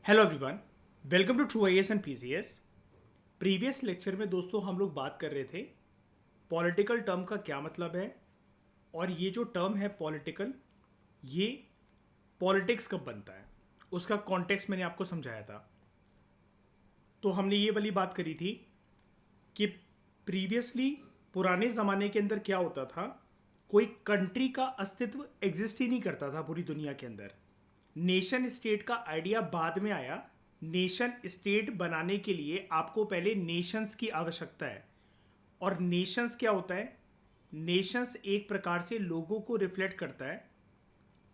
Hello everyone, welcome to true IAS and PCS. Previous lecture में दोस्तों हम लोग बात कर रहे थे पॉलिटिकल टर्म का क्या मतलब है और ये जो टर्म है पॉलिटिकल, ये पॉलिटिक्स कब बनता है उसका कॉन्टेक्स्ट मैंने आपको समझाया था। तो हमने ये वाली बात करी थी कि प्रीवियसली पुराने ज़माने के अंदर क्या होता था, कोई कंट्री का अस्तित्व एग्जिस्ट ही नहीं करता था पूरी दुनिया के अंदर। नेशन स्टेट का आइडिया बाद में आया। नेशन स्टेट बनाने के लिए आपको पहले नेशंस की आवश्यकता है। और नेशंस क्या होता है? नेशंस एक प्रकार से लोगों को रिफ्लेक्ट करता है,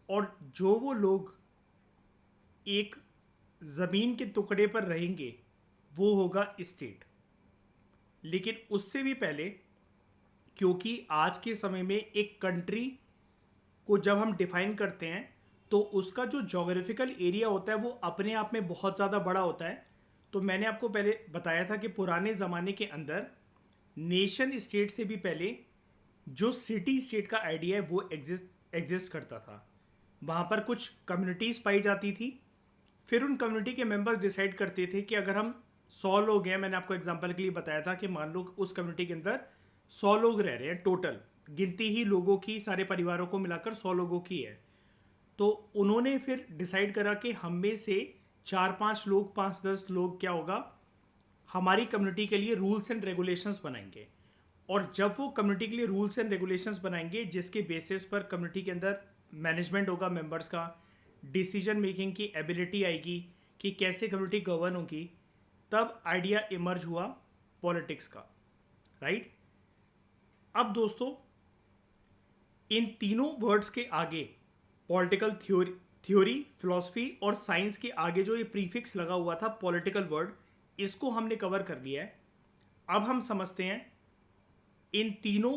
और जो वो लोग एक ज़मीन के टुकड़े पर रहेंगे वो होगा स्टेट। लेकिन उससे भी पहले, क्योंकि आज के समय में एक कंट्री को जब हम डिफाइन करते हैं तो उसका जो जोग्राफिकल एरिया होता है वो अपने आप में बहुत ज़्यादा बड़ा होता है। तो मैंने आपको पहले बताया था कि पुराने ज़माने के अंदर नेशन स्टेट से भी पहले जो सिटी स्टेट का आइडिया है वो एग्जिस्ट करता था। वहाँ पर कुछ कम्युनिटीज़ पाई जाती थी। फिर उन कम्युनिटी के मेंबर्स डिसाइड करते थे कि अगर हम 100 लोग हैं, मैंने आपको एग्जांपल के लिए बताया था कि मान लो उस कम्युनिटी के अंदर 100 लोग रह रहे हैं, टोटल गिनती ही लोगों की सारे परिवारों को मिलाकर 100 लोगों की है। तो उन्होंने फिर डिसाइड करा कि हम में से 4-5 लोग, 5-10 लोग क्या होगा, हमारी कम्युनिटी के लिए रूल्स एंड रेगुलेशंस बनाएंगे। और जब वो कम्युनिटी के लिए रूल्स एंड रेगुलेशंस बनाएंगे जिसके बेसिस पर कम्युनिटी के अंदर मैनेजमेंट होगा मेंबर्स का, डिसीजन मेकिंग की एबिलिटी आएगी कि कैसे कम्युनिटी गवर्न होगी, तब आइडिया इमर्ज हुआ पॉलिटिक्स का। राइट। अब दोस्तों, इन तीनों वर्ड्स के आगे, पॉलिटिकल थ्योरी, फिलॉसफी और साइंस के आगे जो ये प्रीफिक्स लगा हुआ था पॉलिटिकल वर्ड, इसको हमने कवर कर लिया है। अब हम समझते हैं इन तीनों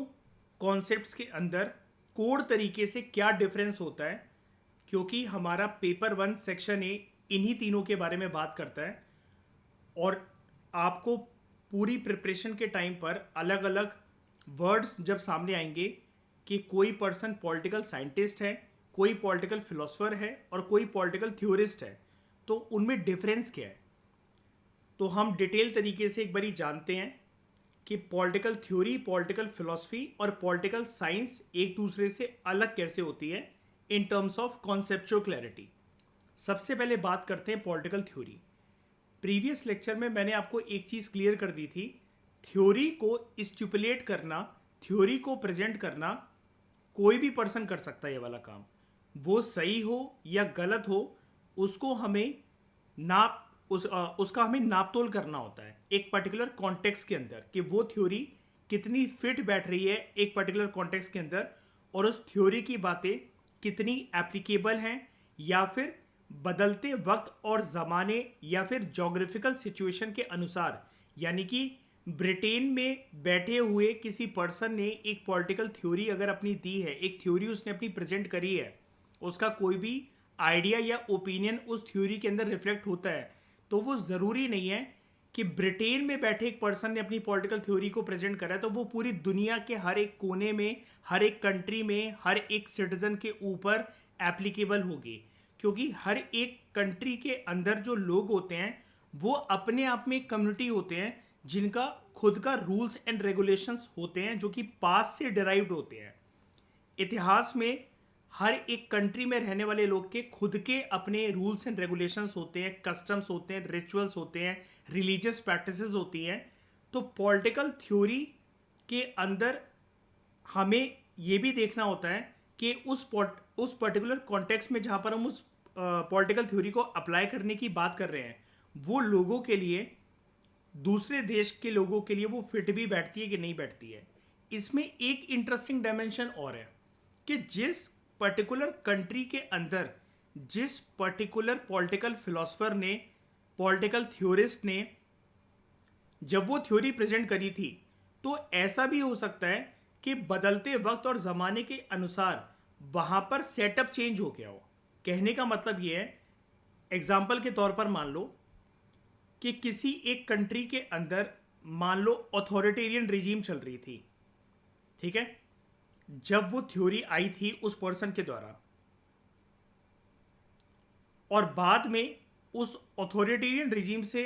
कॉन्सेप्ट्स के अंदर कोड तरीके से क्या डिफरेंस होता है, क्योंकि हमारा पेपर 1 सेक्शन ए इन्हीं तीनों के बारे में बात करता है। और आपको पूरी प्रिपरेशन के टाइम पर अलग अलग वर्ड्स जब सामने आएंगे कि कोई पर्सन पॉलिटिकल साइंटिस्ट है, कोई पॉलिटिकल फिलोसफर है और कोई पॉलिटिकल थ्योरिस्ट है, तो उनमें डिफरेंस क्या है, तो हम डिटेल तरीके से एक बारी जानते हैं कि पॉलिटिकल थ्योरी, पॉलिटिकल फिलोसफी और पॉलिटिकल साइंस एक दूसरे से अलग कैसे होती है in terms of conceptual clarity. सबसे पहले बात करते हैं पॉलिटिकल थ्योरी। प्रीवियस लेक्चर में मैंने आपको एक चीज़ क्लियर कर दी थी, थ्योरी को स्टिपुलेट करना, थ्योरी को प्रेजेंट करना कोई भी पर्सन कर सकता है। ये वाला काम, वो सही हो या गलत हो, उसको हमें उसका हमें नापतोल करना होता है एक पर्टिकुलर कॉन्टेक्स्ट के अंदर कि वो थ्योरी कितनी फिट बैठ रही है एक पर्टिकुलर कॉन्टेक्स्ट के अंदर, और उस थ्योरी की बातें कितनी एप्लीकेबल हैं या फिर बदलते वक्त और ज़माने या फिर जोग्राफिकल सिचुएशन के अनुसार। यानी कि ब्रिटेन में बैठे हुए किसी पर्सन ने एक पॉलिटिकल थ्योरी अगर अपनी दी है, एक थ्योरी उसने अपनी प्रेजेंट करी है, उसका कोई भी आइडिया या ओपिनियन उस थ्योरी के अंदर रिफ्लेक्ट होता है, तो वो ज़रूरी नहीं है कि ब्रिटेन में बैठे एक पर्सन ने अपनी पॉलिटिकल थ्योरी को प्रेजेंट करा है तो वो पूरी दुनिया के हर एक कोने में, हर एक कंट्री में, हर एक सिटीजन के ऊपर एप्लीकेबल होगी। क्योंकि हर एक कंट्री के अंदर जो लोग होते हैं वो अपने आप में एक कम्युनिटी होते हैं जिनका खुद का रूल्स एंड रेगुलेशंस होते हैं जो कि पास से डिराइव्ड होते हैं। इतिहास में हर एक कंट्री में रहने वाले लोग के खुद के अपने रूल्स एंड रेगुलेशंस होते हैं, कस्टम्स होते हैं, रिचुअल्स होते हैं, रिलीजियस प्रैक्टिसेस होती हैं। तो पॉलिटिकल थ्योरी के अंदर हमें ये भी देखना होता है कि उस पर्टिकुलर कॉन्टेक्स्ट में जहाँ पर हम उस पॉलिटिकल थ्योरी को अप्लाई करने की बात कर रहे हैं, वो लोगों के लिए, दूसरे देश के लोगों के लिए वो फिट भी बैठती है कि नहीं बैठती है। इसमें एक इंटरेस्टिंग डायमेंशन और है कि जिस पर्टिकुलर कंट्री के अंदर जिस पर्टिकुलर पॉलिटिकल फिलोसफर ने, पॉलिटिकल थ्योरिस्ट ने जब वो थ्योरी प्रेजेंट करी थी, तो ऐसा भी हो सकता है कि बदलते वक्त और ज़माने के अनुसार वहाँ पर सेटअप चेंज हो गया हो। कहने का मतलब ये है, एग्जाम्पल के तौर पर मान लो कि किसी एक कंट्री के अंदर मान लो अथॉरिटेरियन रिजीम चल रही थी, ठीक है, जब वो थ्योरी आई थी उस पर्सन के द्वारा, और बाद में उस ऑथोरिटेरियन रिजीम से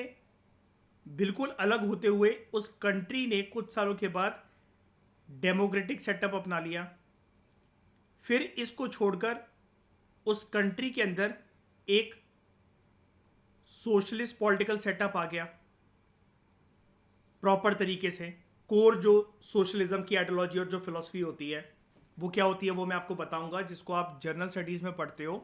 बिल्कुल अलग होते हुए उस कंट्री ने कुछ सालों के बाद डेमोक्रेटिक सेटअप अपना लिया। फिर इसको छोड़कर उस कंट्री के अंदर एक सोशलिस्ट पॉलिटिकल सेटअप आ गया प्रॉपर तरीके से। कोर जो सोशलिज्म की आइडियोलॉजी और जो फिलॉसफी होती है वो क्या होती है वो मैं आपको बताऊंगा, जिसको आप जर्नल स्टडीज़ में पढ़ते हो।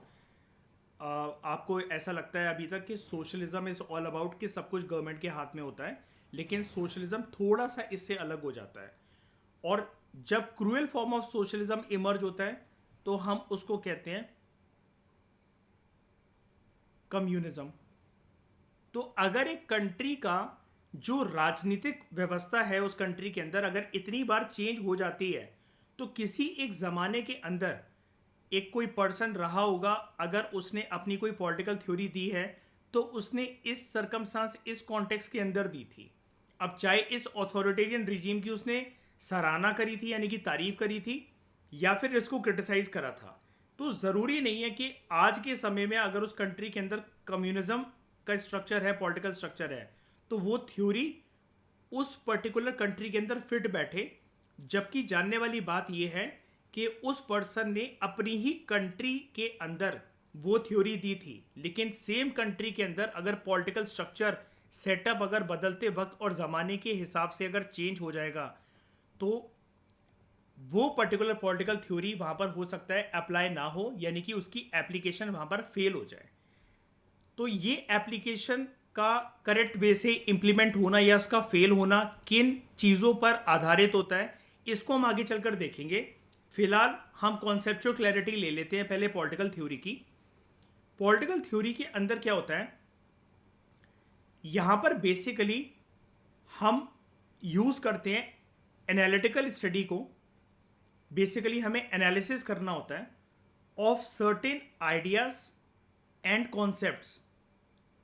आपको ऐसा लगता है अभी तक कि सोशलिज्म इज़ ऑल अबाउट कि सब कुछ गवर्नमेंट के हाथ में होता है, लेकिन सोशलिज्म थोड़ा सा इससे अलग हो जाता है। और जब cruel form of socialism emerge होता है तो हम उसको कहते हैं कम्युनिज्म। तो अगर एक कंट्री का जो राजनीतिक व्यवस्था है उस कंट्री के अंदर अगर इतनी बार चेंज हो जाती है तो किसी एक ज़माने के अंदर एक कोई पर्सन रहा होगा, अगर उसने अपनी कोई पॉलिटिकल थ्योरी दी है तो उसने इस सरकमस्टांस इस कॉन्टेक्स्ट के अंदर दी थी। अब चाहे इस ऑथोरिटेरियन रिजीम की उसने सराहना करी थी यानी कि तारीफ करी थी या फिर इसको क्रिटिसाइज करा था, तो ज़रूरी नहीं है कि आज के समय में अगर उस कंट्री के अंदर कम्युनिज्म का स्ट्रक्चर है, पॉलिटिकल स्ट्रक्चर है, तो वो थ्योरी उस पर्टिकुलर कंट्री के अंदर फिट बैठे। जबकि जानने वाली बात यह है कि उस पर्सन ने अपनी ही कंट्री के अंदर वो थ्योरी दी थी, लेकिन सेम कंट्री के अंदर अगर पॉलिटिकल स्ट्रक्चर सेटअप अगर बदलते वक्त और ज़माने के हिसाब से अगर चेंज हो जाएगा तो वो पर्टिकुलर पॉलिटिकल थ्योरी वहाँ पर हो सकता है अप्लाई ना हो, यानी कि उसकी एप्लीकेशन वहाँ पर फेल हो जाए। तो ये एप्लीकेशन का करेक्ट वे से इम्प्लीमेंट होना या उसका फेल होना किन चीज़ों पर आधारित होता है, इसको हम आगे चलकर देखेंगे। फिलहाल हम कॉन्सेप्चुअल क्लैरिटी ले लेते हैं पहले पॉलिटिकल थ्योरी की। पॉलिटिकल थ्योरी के अंदर क्या होता है, यहाँ पर बेसिकली हम यूज़ करते हैं एनालिटिकल स्टडी को। बेसिकली हमें एनालिसिस करना होता है of certain ideas and concepts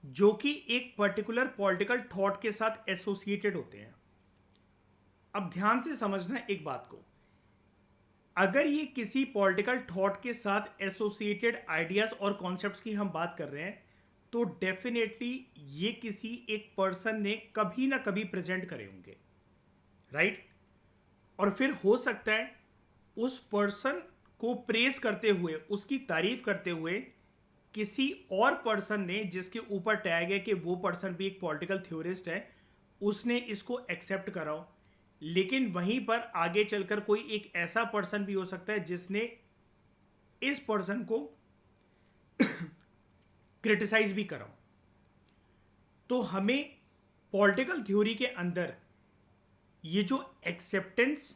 जो कि एक पर्टिकुलर पॉलिटिकल थॉट के साथ एसोसिएटेड होते हैं। अब ध्यान से समझना एक बात को, अगर ये किसी पॉलिटिकल थॉट के साथ एसोसिएटेड आइडियाज और कॉन्सेप्ट्स की हम बात कर रहे हैं तो डेफिनेटली ये किसी एक पर्सन ने कभी ना कभी प्रेजेंट करे होंगे, राइट। और फिर हो सकता है उस पर्सन को प्रेज करते हुए, उसकी तारीफ करते हुए किसी और पर्सन ने जिसके ऊपर टैग है कि वो पर्सन भी एक पॉलिटिकल थ्योरिस्ट है, उसने इसको एक्सेप्ट करा हो। लेकिन वहीं पर आगे चलकर कोई एक ऐसा पर्सन भी हो सकता है जिसने इस पर्सन को क्रिटिसाइज भी करा हो। तो हमें पॉलिटिकल थ्योरी के अंदर ये जो एक्सेप्टेंस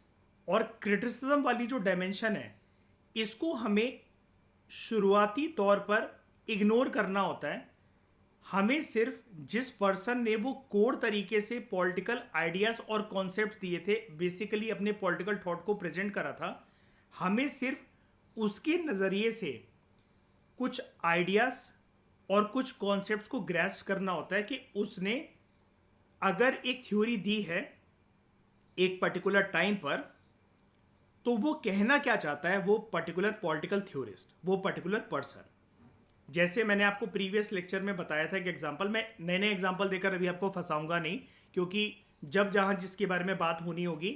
और क्रिटिसिज्म वाली जो डायमेंशन है, इसको हमें शुरुआती तौर पर इग्नोर करना होता है। हमें सिर्फ जिस पर्सन ने वो कोर तरीके से पॉलिटिकल आइडियाज और कॉन्सेप्ट दिए थे, बेसिकली अपने पॉलिटिकल थॉट को प्रेजेंट करा था, हमें सिर्फ उसके नज़रिए से कुछ आइडियाज और कुछ कॉन्सेप्ट्स को ग्रैस्प करना होता है कि उसने अगर एक थ्योरी दी है एक पर्टिकुलर टाइम पर, तो वो कहना क्या चाहता है वो पर्टिकुलर पॉलिटिकल थ्योरिस्ट, वो पर्टिकुलर पर्सन। जैसे मैंने आपको प्रीवियस लेक्चर में बताया था एक एग्जांपल, मैं नए नए एग्जांपल देकर अभी आपको फंसाऊंगा नहीं, क्योंकि जब जहां जिसके बारे में बात होनी होगी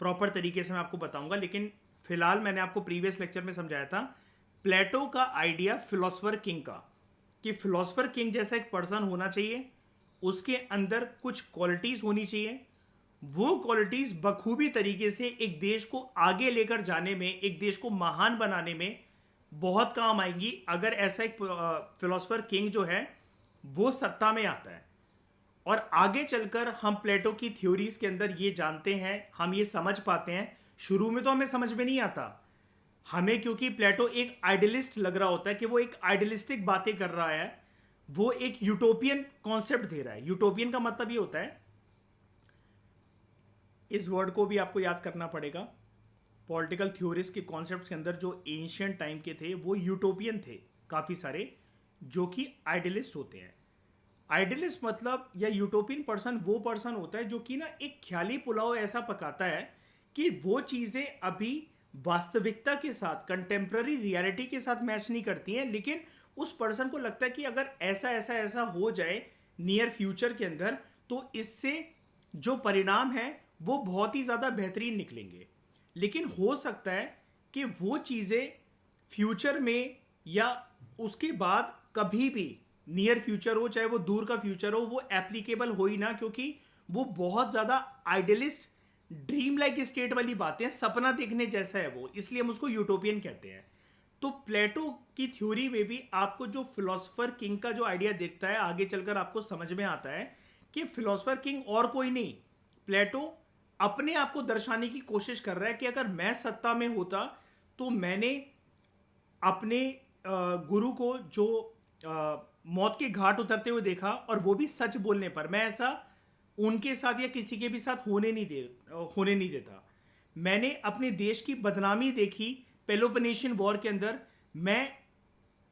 प्रॉपर तरीके से मैं आपको बताऊंगा। लेकिन फिलहाल मैंने आपको प्रीवियस लेक्चर में समझाया था प्लेटो का आइडिया फिलोसफर किंग का, कि फिलोसफर किंग जैसा एक पर्सन होना चाहिए, उसके अंदर कुछ क्वालिटीज होनी चाहिए, वो क्वालिटीज बखूबी तरीके से एक देश को आगे लेकर जाने में, एक देश को महान बनाने में बहुत काम आएंगी अगर ऐसा एक फिलोसफर किंग जो है वो सत्ता में आता है। और आगे चलकर हम प्लेटो की थ्योरीज के अंदर ये जानते हैं, हम ये समझ पाते हैं। शुरू में तो हमें समझ में नहीं आता हमें, क्योंकि प्लेटो एक आइडियलिस्ट लग रहा होता है कि वो एक आइडियलिस्टिक बातें कर रहा है, वो एक यूटोपियन कॉन्सेप्ट दे रहा है। यूटोपियन का मतलब ये होता है, इस वर्ड को भी आपको याद करना पड़ेगा, पॉलिटिकल थ्योरीज के कॉन्सेप्ट्स के अंदर जो एंशियंट टाइम के थे वो यूटोपियन थे काफ़ी सारे, जो कि आइडियलिस्ट होते हैं। आइडियलिस्ट मतलब या यूटोपियन पर्सन वो पर्सन होता है जो कि ना एक ख्याली पुलाव ऐसा पकाता है कि वो चीज़ें अभी वास्तविकता के साथ, कंटेम्प्ररी रियलिटी के साथ मैच नहीं करती हैं, लेकिन उस पर्सन को लगता है कि अगर ऐसा ऐसा ऐसा हो जाए नियर फ्यूचर के अंदर तो इससे जो परिणाम है वो बहुत ही ज़्यादा बेहतरीन निकलेंगे। लेकिन हो सकता है कि वो चीज़ें फ्यूचर में या उसके बाद कभी भी नियर फ्यूचर हो चाहे वो दूर का फ्यूचर हो वो एप्लीकेबल हो ही ना, क्योंकि वो बहुत ज़्यादा आइडियलिस्ट ड्रीम लाइक स्टेट वाली बातें, सपना देखने जैसा है वो, इसलिए हम उसको यूटोपियन कहते हैं। तो प्लेटो की थ्योरी में भी आपको जो फिलोसोफर किंग का जो आइडिया दिखता है आगे चलकर आपको समझ में आता है कि फिलोसोफर किंग और कोई नहीं, प्लेटो अपने आप को दर्शाने की कोशिश कर रहा है कि अगर मैं सत्ता में होता तो मैंने अपने गुरु को जो मौत के घाट उतरते हुए देखा और वो भी सच बोलने पर, मैं ऐसा उनके साथ या किसी के भी साथ होने नहीं देता। मैंने अपने देश की बदनामी देखी पेलोपोनेशियन वॉर के अंदर, मैं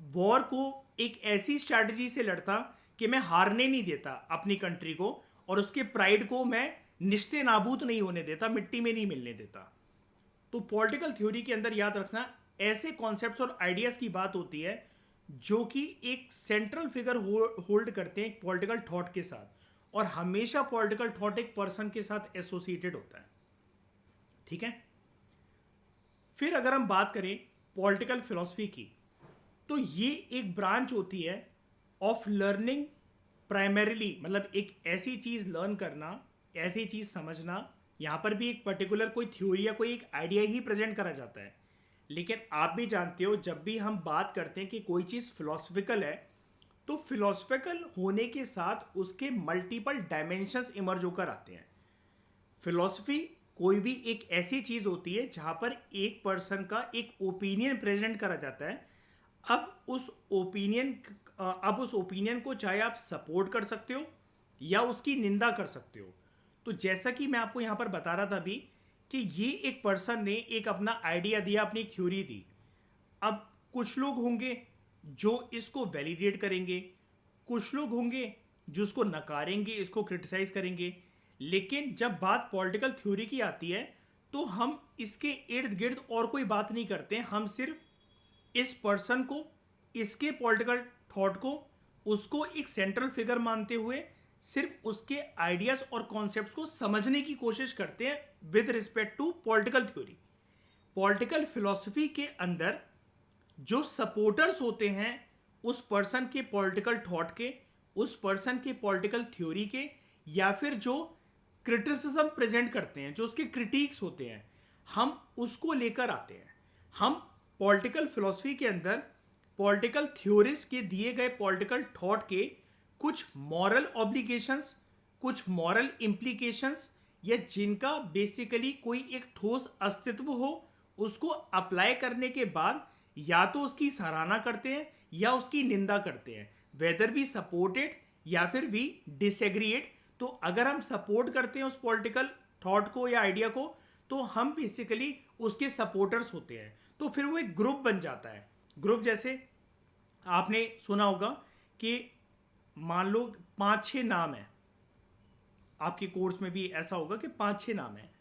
वॉर को एक ऐसी स्ट्रैटेजी से लड़ता कि मैं हारने नहीं देता अपनी कंट्री को, और उसके प्राइड को मैं निश्ते नाबूद नहीं होने देता, मिट्टी में नहीं मिलने देता। तो पॉलिटिकल थ्योरी के अंदर याद रखना ऐसे कॉन्सेप्ट्स और आइडियाज की बात होती है जो कि एक सेंट्रल फिगर होल्ड करते हैं एक पॉलिटिकल थॉट के साथ, और हमेशा पॉलिटिकल थॉट एक पर्सन के साथ एसोसिएटेड होता है। ठीक है, फिर अगर हम बात करें पॉलिटिकल फिलॉसफी की, तो ये एक ब्रांच होती है ऑफ लर्निंग प्राइमरीली, मतलब एक ऐसी चीज लर्न करना, ऐसी चीज समझना। यहां पर भी एक पर्टिकुलर कोई थ्योरी या कोई एक आइडिया ही प्रेजेंट करा जाता है, लेकिन आप भी जानते हो जब भी हम बात करते हैं कि कोई चीज फिलोसफिकल है तो फिलोसफिकल होने के साथ उसके मल्टीपल डायमेंशंस इमर्ज होकर आते हैं। फिलोसफी कोई भी एक ऐसी चीज होती है जहां पर एक पर्सन का एक ओपिनियन प्रेजेंट करा जाता है। अब उस ओपिनियन को चाहे आप सपोर्ट कर सकते हो या उसकी निंदा कर सकते हो। तो जैसा कि मैं आपको यहां पर बता रहा था अभी कि ये एक पर्सन ने एक अपना आइडिया दिया, अपनी थ्योरी दी। अब कुछ लोग होंगे जो इसको वैलिडेट करेंगे, कुछ लोग होंगे जो इसको नकारेंगे, इसको क्रिटिसाइज करेंगे। लेकिन जब बात पॉलिटिकल थ्योरी की आती है तो हम इसके इर्द गिर्द और कोई बात नहीं करते, हम सिर्फ इस पर्सन को, इसके पॉलिटिकल थॉट को, उसको एक सेंट्रल फिगर मानते हुए सिर्फ उसके आइडियाज और कॉन्सेप्ट्स को समझने की कोशिश करते हैं with respect to political theory. Political philosophy के अंदर जो सपोर्टर्स होते हैं उस पर्सन के पॉलिटिकल थॉट के, उस पर्सन के पॉलिटिकल थ्योरी के, या फिर जो क्रिटिसिज्म प्रेजेंट करते हैं, जो उसके क्रिटिक्स होते हैं, हम उसको लेकर आते हैं। हम पॉलिटिकल फिलॉसफी के अंदर पॉलिटिकल थ्योरिस्ट के दिए गए पॉलिटिकल थॉट के कुछ मॉरल ऑब्लिगेशंस, कुछ मॉरल इम्प्लीकेशंस, या जिनका बेसिकली कोई एक ठोस अस्तित्व हो, उसको अप्लाई करने के बाद या तो उसकी सराहना करते हैं या उसकी निंदा करते हैं, वेदर वी सपोर्टेड या फिर वी डिसएग्रीएट। तो अगर हम सपोर्ट करते हैं उस पॉलिटिकल थॉट को या आइडिया को तो हम बेसिकली उसके सपोर्टर्स होते हैं। तो फिर वो एक ग्रुप बन जाता है। ग्रुप जैसे आपने सुना होगा कि मान लो 5-6 नाम है, आपके कोर्स में भी ऐसा होगा कि 5-6 नाम है।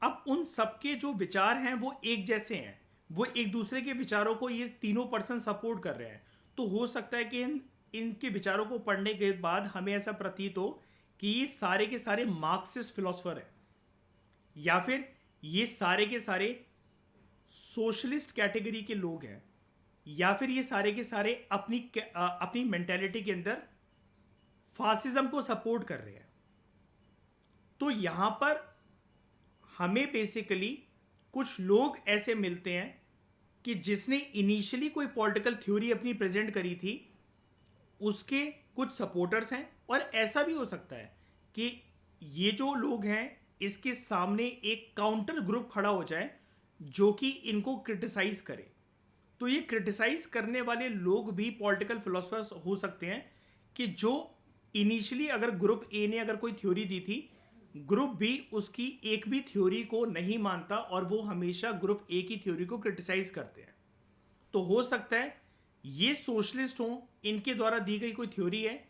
अब उन सबके जो विचार हैं वो एक जैसे हैं, वो एक दूसरे के विचारों को ये तीनों पर्सन सपोर्ट कर रहे हैं। तो हो सकता है कि इनके विचारों को पढ़ने के बाद हमें ऐसा प्रतीत हो कि ये सारे के सारे मार्क्सिस्ट फिलोसफर हैं, या फिर ये सारे के सारे सोशलिस्ट कैटेगरी के लोग हैं, या फिर ये सारे के सारे अपनी मेंटेलिटी के अंदर फासिज्म को सपोर्ट कर रहे हैं। तो यहां पर हमें बेसिकली कुछ लोग ऐसे मिलते हैं कि जिसने इनिशियली कोई पॉलिटिकल थ्योरी अपनी प्रेजेंट करी थी, उसके कुछ सपोर्टर्स हैं, और ऐसा भी हो सकता है कि ये जो लोग हैं इसके सामने एक काउंटर ग्रुप खड़ा हो जाए जो कि इनको क्रिटिसाइज करे। तो ये क्रिटिसाइज करने वाले लोग भी पॉलिटिकल फिलोसफर्स हो सकते हैं कि जो इनिशियली अगर ग्रुप ए ने अगर कोई थ्योरी दी थी, ग्रुप बी उसकी एक भी थ्योरी को नहीं मानता और वो हमेशा ग्रुप ए की थ्योरी को क्रिटिसाइज करते हैं। तो हो सकता है ये सोशलिस्ट हों, इनके द्वारा दी गई कोई थ्योरी है,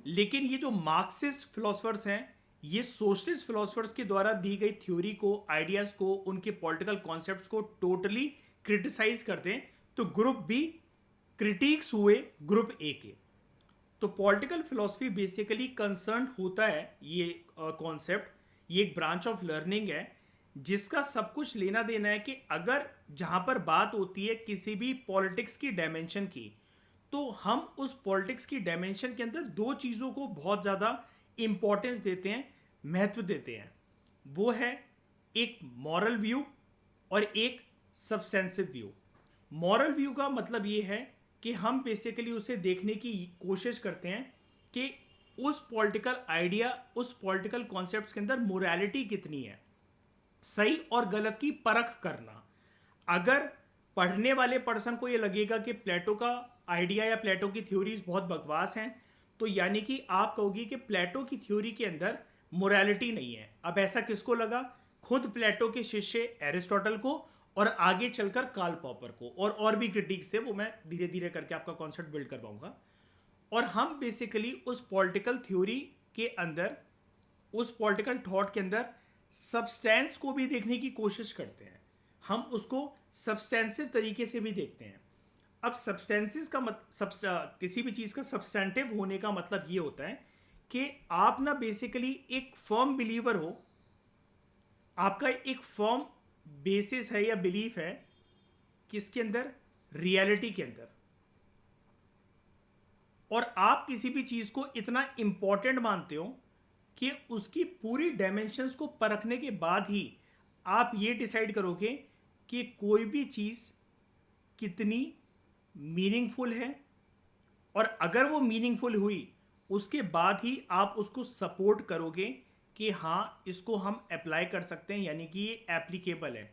लेकिन ये जो मार्क्सिस्ट फिलोसफर्स हैं ये सोशलिस्ट फिलोसफर्स के द्वारा दी गई थ्योरी को, आइडियाज को, उनके पॉलिटिकल कॉन्सेप्ट्स को टोटली क्रिटिसाइज करते हैं। तो ग्रुप बी क्रिटिक्स हुए ग्रुप ए के। तो पॉलिटिकल फिलॉसफी बेसिकली कंसर्न होता है, ये कॉन्सेप्ट, ये एक ब्रांच ऑफ लर्निंग है जिसका सब कुछ लेना देना है कि अगर जहां पर बात होती है किसी भी पॉलिटिक्स की डायमेंशन की, तो हम उस पॉलिटिक्स की डायमेंशन के अंदर दो चीज़ों को बहुत ज़्यादा इंपॉर्टेंस देते हैं, महत्व देते हैं। वो है एक मॉरल व्यू और एक सब्सटेंसिव व्यू। मॉरल व्यू का मतलब ये है कि हम बेसिकली उसे देखने की कोशिश करते हैं कि उस पॉलिटिकल आइडिया, उस पॉलिटिकल कॉन्सेप्ट्स के अंदर मोरालिटी कितनी है, सही और गलत की परख करना। अगर पढ़ने वाले पर्सन को ये लगेगा कि प्लेटो का आइडिया या प्लेटो की थ्योरीज बहुत बकवास हैं, तो यानी कि आप कहोगे कि प्लेटो की थ्योरी के अंदर मोरालिटी नहीं है। अब ऐसा किसको लगा? खुद प्लेटो के शिष्य एरिस्टोटल को और आगे चलकर कार्ल पॉपर को, और भी क्रिटिक्स थे, वो मैं धीरे धीरे करके आपका कॉन्सेप्ट बिल्ड कर पाऊंगा। और हम बेसिकली उस पॉलिटिकल थ्योरी के अंदर, उस पॉलिटिकल थॉट के अंदर सब्सटेंस को भी देखने की कोशिश करते हैं। हम उसको सब्सटेंसिव तरीके से भी देखते हैं। अब सब्सटेंसेस का किसी भी चीज़ का सब्सटेंटिव होने का मतलब ये होता है कि आप ना बेसिकली एक फर्म बिलीवर हो, आपका एक फर्म बेसिस है या बिलीफ है किसके अंदर? रियलिटी के अंदर। और आप किसी भी चीज़ को इतना इंपॉर्टेंट मानते हो कि उसकी पूरी डायमेंशंस को परखने के बाद ही आप ये डिसाइड करोगे कि कोई भी चीज़ कितनी मीनिंगफुल है, और अगर वो मीनिंगफुल हुई उसके बाद ही आप उसको सपोर्ट करोगे कि हाँ, इसको हम अप्लाई कर सकते हैं, यानी कि ये एप्लीकेबल है।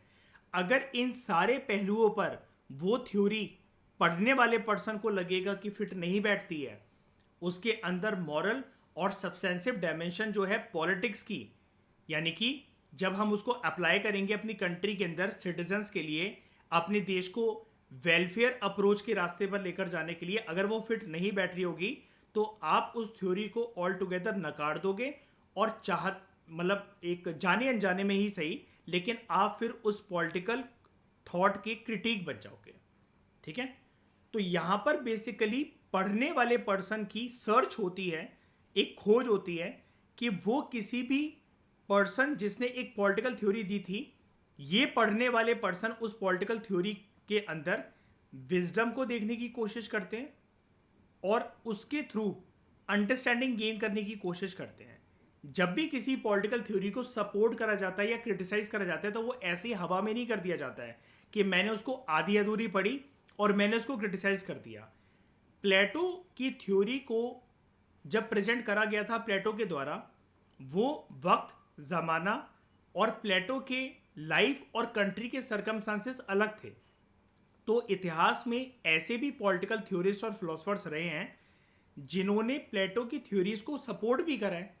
अगर इन सारे पहलुओं पर वो थ्योरी पढ़ने वाले पर्सन को लगेगा कि फिट नहीं बैठती है, उसके अंदर मॉरल और सब्सटेंसिव डायमेंशन जो है पॉलिटिक्स की, यानी कि जब हम उसको अप्लाई करेंगे अपनी कंट्री के अंदर सिटीजन्स के लिए, अपने देश को वेलफेयर अप्रोच के रास्ते पर लेकर जाने के लिए, अगर वो फिट नहीं बैठ रही होगी तो आप उस थ्योरी को ऑल टुगेदर नकार दोगे और मतलब एक जाने अनजाने में ही सही, लेकिन आप फिर उस पॉलिटिकल थॉट के क्रिटिक बन जाओगे। ठीक है? तो यहां पर बेसिकली पढ़ने वाले पर्सन की सर्च होती है, एक खोज होती है कि वो किसी भी पर्सन जिसने एक पॉलिटिकल थ्योरी दी थी, ये पढ़ने वाले पर्सन उस पॉलिटिकल थ्योरी के अंदर विजडम को देखने की कोशिश करते हैं और उसके थ्रू अंडरस्टैंडिंग गेन करने की कोशिश करते हैं। जब भी किसी पॉलिटिकल थ्योरी को सपोर्ट करा जाता है या क्रिटिसाइज करा जाता है, तो वो ऐसी हवा में नहीं कर दिया जाता है कि मैंने उसको आधी अधूरी पढ़ी और मैंने उसको क्रिटिसाइज कर दिया। प्लेटो की थ्योरी को जब प्रेजेंट करा गया था प्लेटो के द्वारा, वो वक्त, जमाना और प्लेटो के लाइफ और कंट्री के सर्कमस्टांसेस अलग थे। तो इतिहास में ऐसे भी पॉलिटिकल थ्योरिस्ट और फिलोसफर्स रहे हैं जिन्होंने प्लेटो की थ्योरीज को सपोर्ट भी करा है।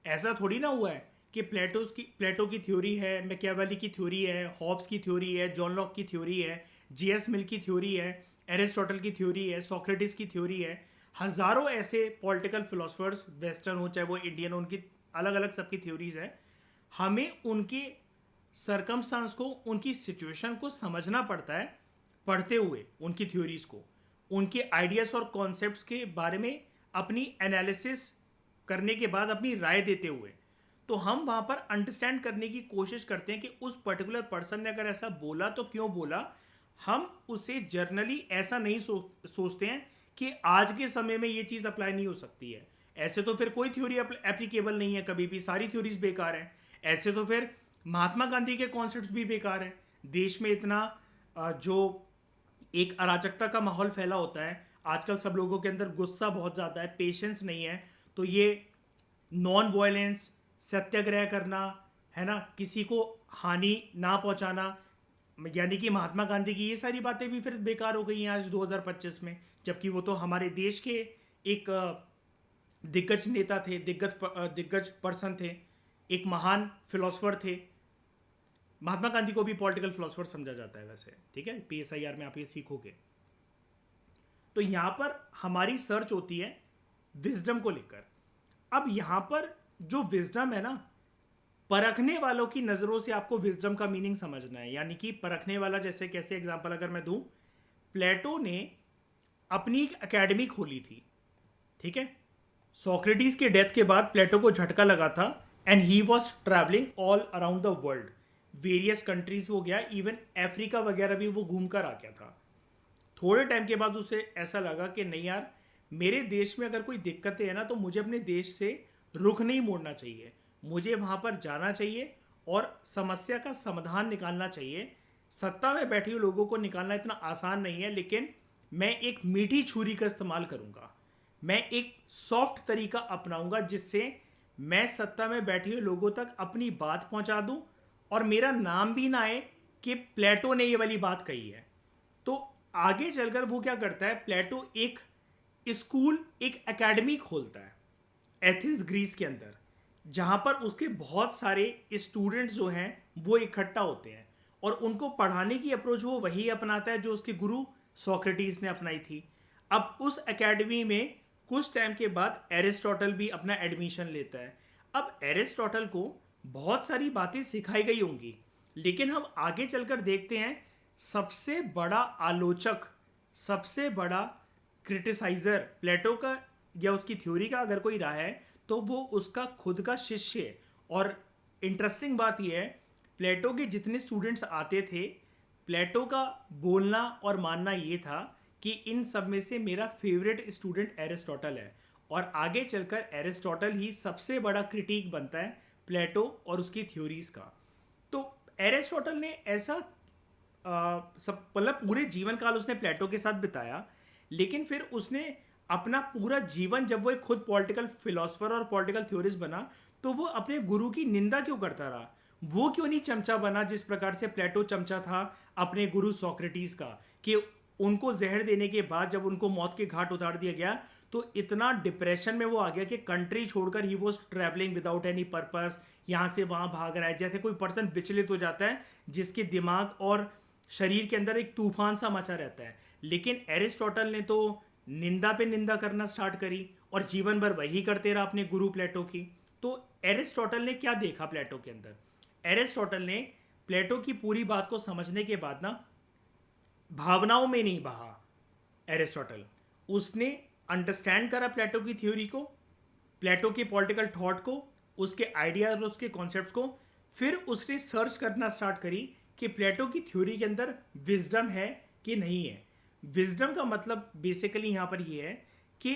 ऐसा थोड़ी ना हुआ है कि प्लेटो की थ्योरी है, मैकियावेली की थ्योरी है, हॉब्स की थ्योरी है, जॉन लॉक की थ्योरी है, जीएस मिल की थ्योरी है, एरिस्टोटल की थ्योरी है, सोक्रेटिस की थ्योरी है। हजारों ऐसे पॉलिटिकल फिलोसफर्स, वेस्टर्न हो चाहे वो इंडियन हो, उनकी अलग अलग सबकी थ्योरीज है। हमें उनके सरकमस्टांस को, उनकी सिचुएशन को समझना पड़ता है पढ़ते हुए, उनकी थ्योरीज को, उनके आइडियाज और कॉन्सेप्ट्स के बारे में अपनी एनालिसिस करने के बाद अपनी राय देते हुए। तो हम वहां पर अंडरस्टैंड करने की कोशिश करते हैं कि उस पर्टिकुलर पर्सन ने अगर ऐसा बोला तो क्यों बोला। हम उसे जर्नली ऐसा नहीं सोचते हैं कि आज के समय में ये चीज़ अप्लाई नहीं हो सकती है। ऐसे तो फिर कोई थ्योरी एप्लीकेबल नहीं है कभी भी, सारी थ्योरीज बेकार हैं। ऐसे तो फिर महात्मा गांधी के कॉन्सेप्ट्स भी बेकार हैं। देश में इतना जो एक अराजकता का माहौल फैला होता है आजकल, सब लोगों के अंदर गुस्सा बहुत ज़्यादा है, पेशेंस नहीं है, तो ये नॉन वायलेंस, सत्याग्रह करना, है ना, किसी को हानि ना पहुंचाना, यानी कि महात्मा गांधी की ये सारी बातें भी फिर बेकार हो गई हैं आज 2025 में। जबकि वो तो हमारे देश के एक दिग्गज नेता थे, दिग्गज पर्सन थे, एक महान फिलोसफर थे। महात्मा गांधी को भी पॉलिटिकल फिलोसफर समझा जाता है वैसे, ठीक है, PSIR में आप ये सीखोगे। तो यहां पर हमारी सर्च होती है विजडम को लेकर। अब यहां पर जो विजडम है ना, परखने वालों की नजरों से आपको विजडम का मीनिंग समझना है। यानी कि परखने वाला, जैसे कैसे एग्जांपल अगर मैं दूं, प्लेटो ने अपनी एक एकेडमी खोली थी, ठीक है। सोक्रेटिस के डेथ के बाद प्लेटो को झटका लगा था and he was travelling all around the world, various countries वो गया, इवन अफ्रीका वगैरह भी वो घूम कर आ गया था। थोड़े टाइम के बाद उसे ऐसा लगा कि नहीं यार, मेरे देश में अगर कोई दिक्कतें हैं ना तो मुझे अपने देश से रुख नहीं मोड़ना चाहिए, मुझे वहाँ पर जाना चाहिए और समस्या का समाधान निकालना चाहिए। सत्ता में बैठे हुए लोगों को निकालना इतना आसान नहीं है, लेकिन मैं एक मीठी छुरी का इस्तेमाल करूँगा, मैं एक सॉफ्ट तरीका अपनाऊंगा जिससे मैं सत्ता में बैठे हुए लोगों तक अपनी बात पहुंचा दूं और मेरा नाम भी ना आए कि प्लेटो ने ये वाली बात कही है। तो आगे चलकर वो क्या करता है, प्लेटो एक स्कूल, एक एकेडमी खोलता है एथेंस ग्रीस के अंदर, जहाँ पर उसके बहुत सारे स्टूडेंट्स जो हैं वो इकट्ठा होते हैं और उनको पढ़ाने की अप्रोच वो वही अपनाता है जो उसके गुरु सोक्रेटिस ने अपनाई थी। अब उस एकेडमी में कुछ टाइम के बाद एरिस्टोटल भी अपना एडमिशन लेता है। अब एरिस्टोटल को बहुत सारी बातें सिखाई गई होंगी, लेकिन हम आगे चलकर देखते हैं सबसे बड़ा आलोचक, सबसे बड़ा क्रिटिसाइजर प्लेटो का या उसकी थ्योरी का अगर कोई रहा है तो वो उसका खुद का शिष्य है। और इंटरेस्टिंग बात यह है, प्लेटो के जितने स्टूडेंट्स आते थे, प्लेटो का बोलना और मानना ये था कि इन सब में से मेरा फेवरेट स्टूडेंट एरिस्टोटल है, और आगे चलकर एरिस्टोटल ही सबसे बड़ा क्रिटिक बनता है प्लेटो और उसकी थ्योरीज का। तो एरिस्टोटल ने ऐसा सब मतलब पूरे जीवन काल उसने प्लेटो के साथ बिताया, लेकिन फिर उसने अपना पूरा जीवन, जब वो एक खुद पॉलिटिकल फिलोसफर और पॉलिटिकल थ्योरिस्ट बना, तो वो अपने गुरु की निंदा क्यों करता रहा? वो क्यों नहीं चमचा बना जिस प्रकार से प्लेटो चमचा था अपने गुरु सोक्रेटिस का, कि उनको जहर देने के बाद जब उनको मौत के घाट उतार दिया गया तो इतना डिप्रेशन में वो आ गया कि कंट्री छोड़कर ही वो ट्रैवलिंग विदाउट एनी पर्पस यहाँ से वहाँ भाग रहा है, जैसे कोई पर्सन विचलित हो जाता है जिसके दिमाग और शरीर के अंदर एक तूफान सा मचा रहता है। लेकिन एरिस्टोटल ने तो निंदा पे निंदा करना स्टार्ट करी और जीवन भर वही करते रहा अपने गुरु प्लेटो की। तो एरिस्टोटल ने क्या देखा प्लेटो के अंदर? एरिस्टोटल ने प्लेटो की पूरी बात को समझने के बाद ना, भावनाओं में नहीं बहा एरिस्टोटल, उसने अंडरस्टैंड करा प्लेटो की थ्योरी को, प्लेटो के पॉलिटिकल थॉट को, उसके आइडिया और उसके कॉन्सेप्ट्स को। फिर उसने सर्च करना स्टार्ट करी कि प्लेटो की थ्योरी के अंदर विजडम है कि नहीं है। विजडम का मतलब बेसिकली यहाँ पर ये है कि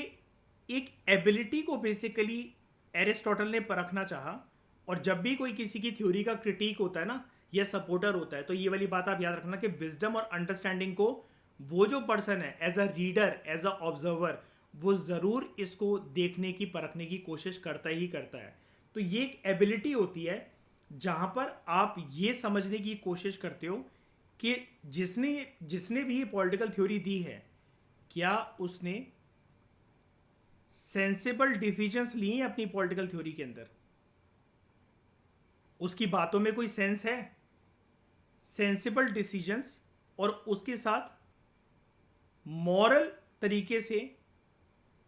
एक एबिलिटी को बेसिकली एरिस्टोटल ने परखना चाहा। और जब भी कोई किसी की थ्योरी का क्रिटिक होता है ना या सपोर्टर होता है, तो ये वाली बात आप याद रखना कि विजडम और अंडरस्टैंडिंग को वो जो पर्सन है as a reader, as a observer, वो ज़रूर इसको देखने की, परखने की कोशिश करता ही करता है। तो ये एक एबिलिटी होती है जहाँ पर आप ये समझने की कोशिश करते हो कि जिसने जिसने भी ये पॉलिटिकल थ्योरी दी है, क्या उसने सेंसिबल डिसीजंस लिए हैं अपनी पॉलिटिकल थ्योरी के अंदर? उसकी बातों में कोई सेंस है? सेंसिबल डिसीजंस, और उसके साथ मॉरल तरीके से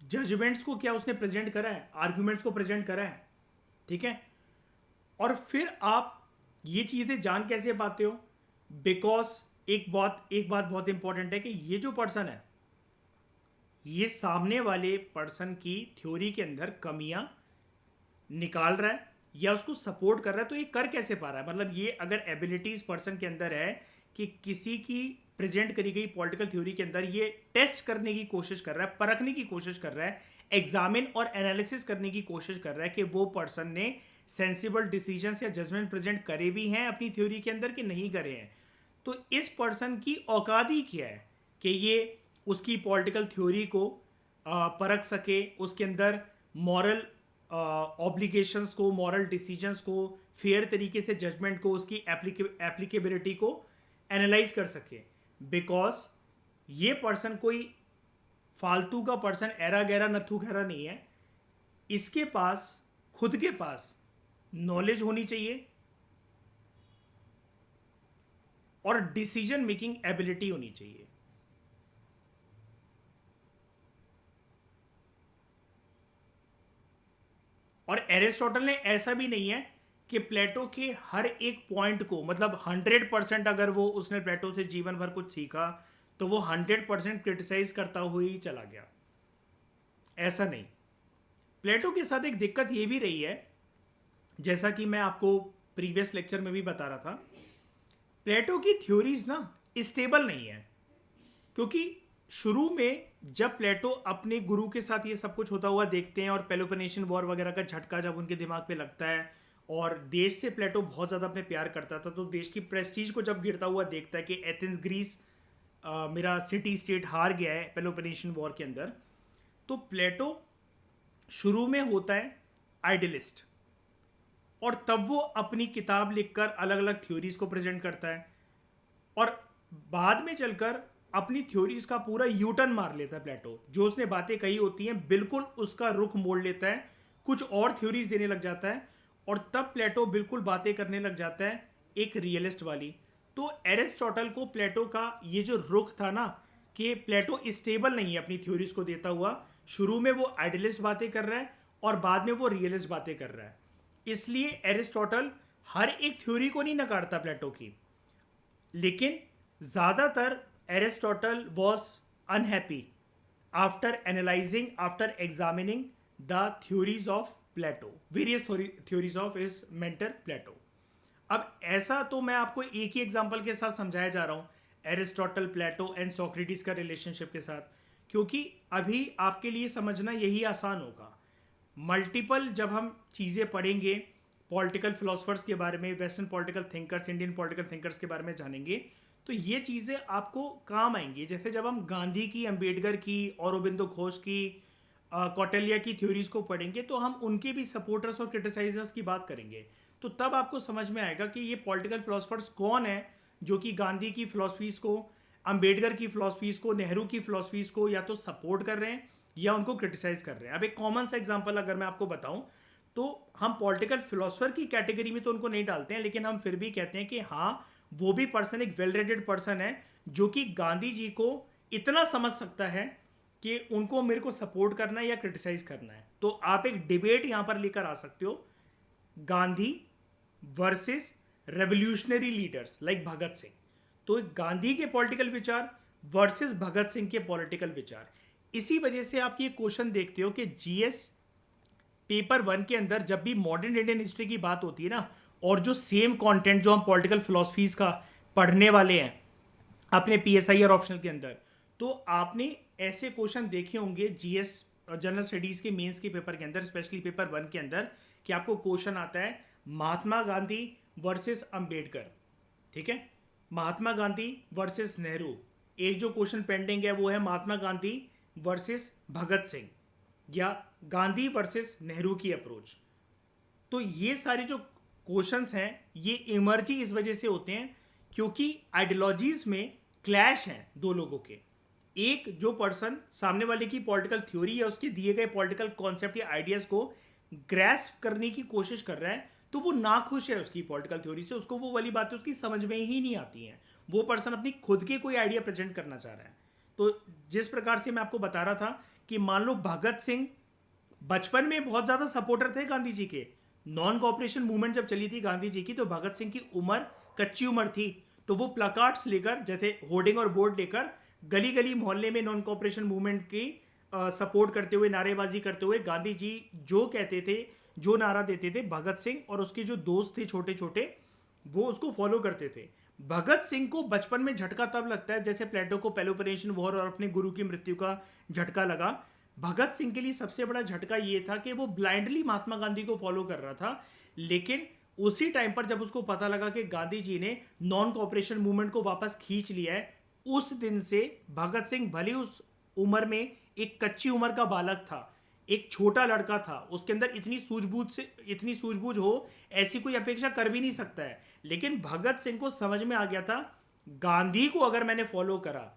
जजमेंट्स को क्या उसने प्रेजेंट करा है, आर्ग्यूमेंट्स को प्रेजेंट करा है, ठीक है। और फिर आप ये चीजें जान कैसे पाते हो? बिकॉज एक बात बहुत इंपॉर्टेंट है कि ये जो पर्सन है, ये सामने वाले पर्सन की थ्योरी के अंदर कमियां निकाल रहा है या उसको सपोर्ट कर रहा है। तो ये कर कैसे पा रहा है? मतलब ये अगर एबिलिटीज पर्सन के अंदर है कि किसी की प्रेजेंट करी गई पॉलिटिकल थ्योरी के अंदर ये टेस्ट करने की कोशिश कर रहा है, परखने की कोशिश कर रहा है, एग्जामिन और एनालिसिस करने की कोशिश कर रहा है कि वो पर्सन ने सेंसिबल डिसीजंस या जजमेंट प्रेजेंट करे भी हैं अपनी थ्योरी के अंदर कि नहीं करे हैं। तो इस पर्सन की औकात ही क्या है कि ये उसकी पॉलिटिकल थ्योरी को परख सके, उसके अंदर मॉरल ऑब्लिगेशंस को, मॉरल डिसीजंस को, फेयर तरीके से जजमेंट को, उसकी एप्लीकेबिलिटी को एनालाइज कर सके। बिकॉज ये पर्सन कोई फालतू का पर्सन, एरा गैरा नथु खैरा नहीं है। इसके पास खुद के पास नॉलेज होनी चाहिए और डिसीजन मेकिंग एबिलिटी होनी चाहिए। और एरिस्टोटल ने ऐसा भी नहीं है कि प्लेटो के हर एक पॉइंट को, मतलब 100% अगर वो उसने प्लेटो से जीवन भर कुछ सीखा तो वो 100% क्रिटिसाइज करता हुआ ही चला गया। ऐसा नहीं। प्लेटो के साथ एक दिक्कत ये भी रही है, जैसा कि मैं आपको प्रीवियस लेक्चर में भी बता रहा था, प्लेटो की थ्योरीज ना स्टेबल नहीं है। क्योंकि शुरू में जब प्लेटो अपने गुरु के साथ ये सब कुछ होता हुआ देखते हैं और पेलोपोनेशियन वॉर वगैरह का झटका जब उनके दिमाग पे लगता है और देश से प्लेटो बहुत ज़्यादा अपने प्यार करता था, तो देश की प्रेस्टीज को जब गिरता हुआ देखता है कि एथेंस ग्रीस मेरा सिटी स्टेट हार गया है पेलोपोनेशियन वॉर के अंदर, तो प्लेटो शुरू में होता है आइडियलिस्ट, और तब वो अपनी किताब लिखकर अलग अलग थ्योरीज को प्रेजेंट करता है, और बाद में चलकर अपनी थ्योरीज का पूरा यूटर्न मार लेता है प्लेटो। जो उसने बातें कही होती हैं बिल्कुल उसका रुख मोड़ लेता है, कुछ और थ्योरीज देने लग जाता है, और तब प्लेटो बिल्कुल बातें करने लग जाता है एक रियलिस्ट वाली। तो एरिस्टोटल को प्लेटो का ये जो रुख था ना कि प्लेटो स्टेबल नहीं है अपनी थ्योरीज को देता हुआ, शुरू में वो आइडियलिस्ट बातें कर रहा है और बाद में वो रियलिस्ट बातें कर रहा है, इसलिए एरिस्टोटल हर एक थ्योरी को नहीं नकारता प्लेटो की, लेकिन ज्यादातर Aristotle was unhappy after analysing, after examining the theories of Plato, various theories of his mentor Plato. अब ऐसा तो मैं आपको एक ही एग्जांपल के साथ समझाया जा रहा हूं, एरिस्टोटल, प्लेटो एंड सोक्रेटिस का रिलेशनशिप के साथ, क्योंकि अभी आपके लिए समझना यही आसान होगा। मल्टीपल जब हम चीज़ें पढ़ेंगे पॉलिटिकल फिलोसफर्स के बारे में, western political thinkers, Indian political thinkers के बारे में जानेंगे, तो ये चीज़ें आपको काम आएंगी। जैसे जब हम गांधी की, अंबेडकर की, औरोबिंदो घोष की, कौटिल्य की थ्योरीज को पढ़ेंगे, तो हम उनके भी सपोर्टर्स और क्रिटिसाइजर्स की बात करेंगे, तो तब आपको समझ में आएगा कि ये पॉलिटिकल फिलोसफर्स कौन है जो कि गांधी की फिलोसफीज को, अंबेडकर की फिलोसफीज को, नेहरू की फिलोसफीज को या तो सपोर्ट कर रहे हैं या उनको क्रिटिसाइज कर रहे हैं। अब एक कॉमन सा एग्जांपल अगर मैं आपको बताऊं, तो हम पॉलिटिकल फिलोसफर की कैटेगरी में तो उनको नहीं डालते हैं, लेकिन हम फिर भी कहते हैं कि हाँ, वो भी पर्सन एक वेल रेटेड पर्सन है जो कि गांधी जी को इतना समझ सकता है कि उनको मेरे को सपोर्ट करना है या क्रिटिसाइज करना है। तो आप एक डिबेट यहां पर लेकर आ सकते हो, Gandhi versus revolutionary leaders like Bhagat Singh. तो गांधी के पॉलिटिकल विचार वर्सेस भगत सिंह के पॉलिटिकल विचार। इसी वजह से आप ये क्वेश्चन देखते हो कि जीएस पेपर 1 के अंदर जब भी मॉडर्न इंडियन हिस्ट्री की बात होती है ना, और जो सेम कंटेंट जो हम पॉलिटिकल फिलोसफीज का पढ़ने वाले हैं अपने पीएसआई और ऑप्शनल के अंदर, तो आपने ऐसे क्वेश्चन देखे होंगे जीएस जनरल स्टडीज के मेंस के पेपर के अंदर, स्पेशली पेपर 1 के अंदर, कि आपको क्वेश्चन आता है महात्मा गांधी वर्सेस अंबेडकर, ठीक है, महात्मा गांधी वर्सेस नेहरू। एक जो क्वेश्चन पेंडिंग है वो है महात्मा गांधी वर्सेस भगत सिंह या गांधी वर्सेस नेहरू की अप्रोच। तो ये सारे जो क्वेश्चंस हैं ये इमर्जी इस वजह से होते हैं क्योंकि आइडियोलॉजीज में क्लैश हैं दो लोगों के। एक जो पर्सन सामने वाले की पॉलिटिकल थ्योरी या उसके दिए गए पॉलिटिकल कॉन्सेप्ट या आइडियाज को ग्रैस्प करने की कोशिश कर रहा है, तो वो नाखुश है उसकी पॉलिटिकल थ्योरी से, उसको वो वाली बातें उसकी समझ में ही नहीं आती हैं। वो पर्सन अपनी खुद के कोई आइडिया प्रेजेंट करना चाह रहा है। तो जिस प्रकार से मैं आपको बता रहा था कि मान लो भगत सिंह बचपन में बहुत ज्यादा सपोर्टर थे गांधी जी के, नॉन कॉपरेशन मूवमेंट जब चली थी गांधी जी की, तो भगत सिंह की उम्र कच्ची उम्र थी, तो वो प्लाकार्ड्स लेकर, जैसे होर्डिंग और बोर्ड लेकर गली गली मोहल्ले में नॉन कॉपरेशन मूवमेंट की सपोर्ट करते हुए, नारेबाजी करते हुए, गांधी जी जो कहते थे, जो नारा देते थे, भगत सिंह और उसके जो दोस्त थे छोटे छोटे, वो उसको फॉलो करते थे। भगत सिंह को बचपन में झटका तब लगता है जैसे प्लेटो को पेलोपोनेशियन वॉर और अपने गुरु की मृत्यु का झटका लगा। भगत सिंह के लिए सबसे बड़ा झटका ये था कि वो ब्लाइंडली महात्मा गांधी को फॉलो कर रहा था, लेकिन उसी टाइम पर जब उसको पता लगा कि गांधी जी ने नॉन कॉपरेशन मूवमेंट को वापस खींच लिया है, उस दिन से भगत सिंह भले उस उम्र में एक कच्ची उम्र का बालक था, एक छोटा लड़का था, उसके अंदर इतनी सूझबूझ हो ऐसी कोई अपेक्षा कर भी नहीं सकता है, लेकिन भगत सिंह को समझ में आ गया था गांधी को अगर मैंने फॉलो करा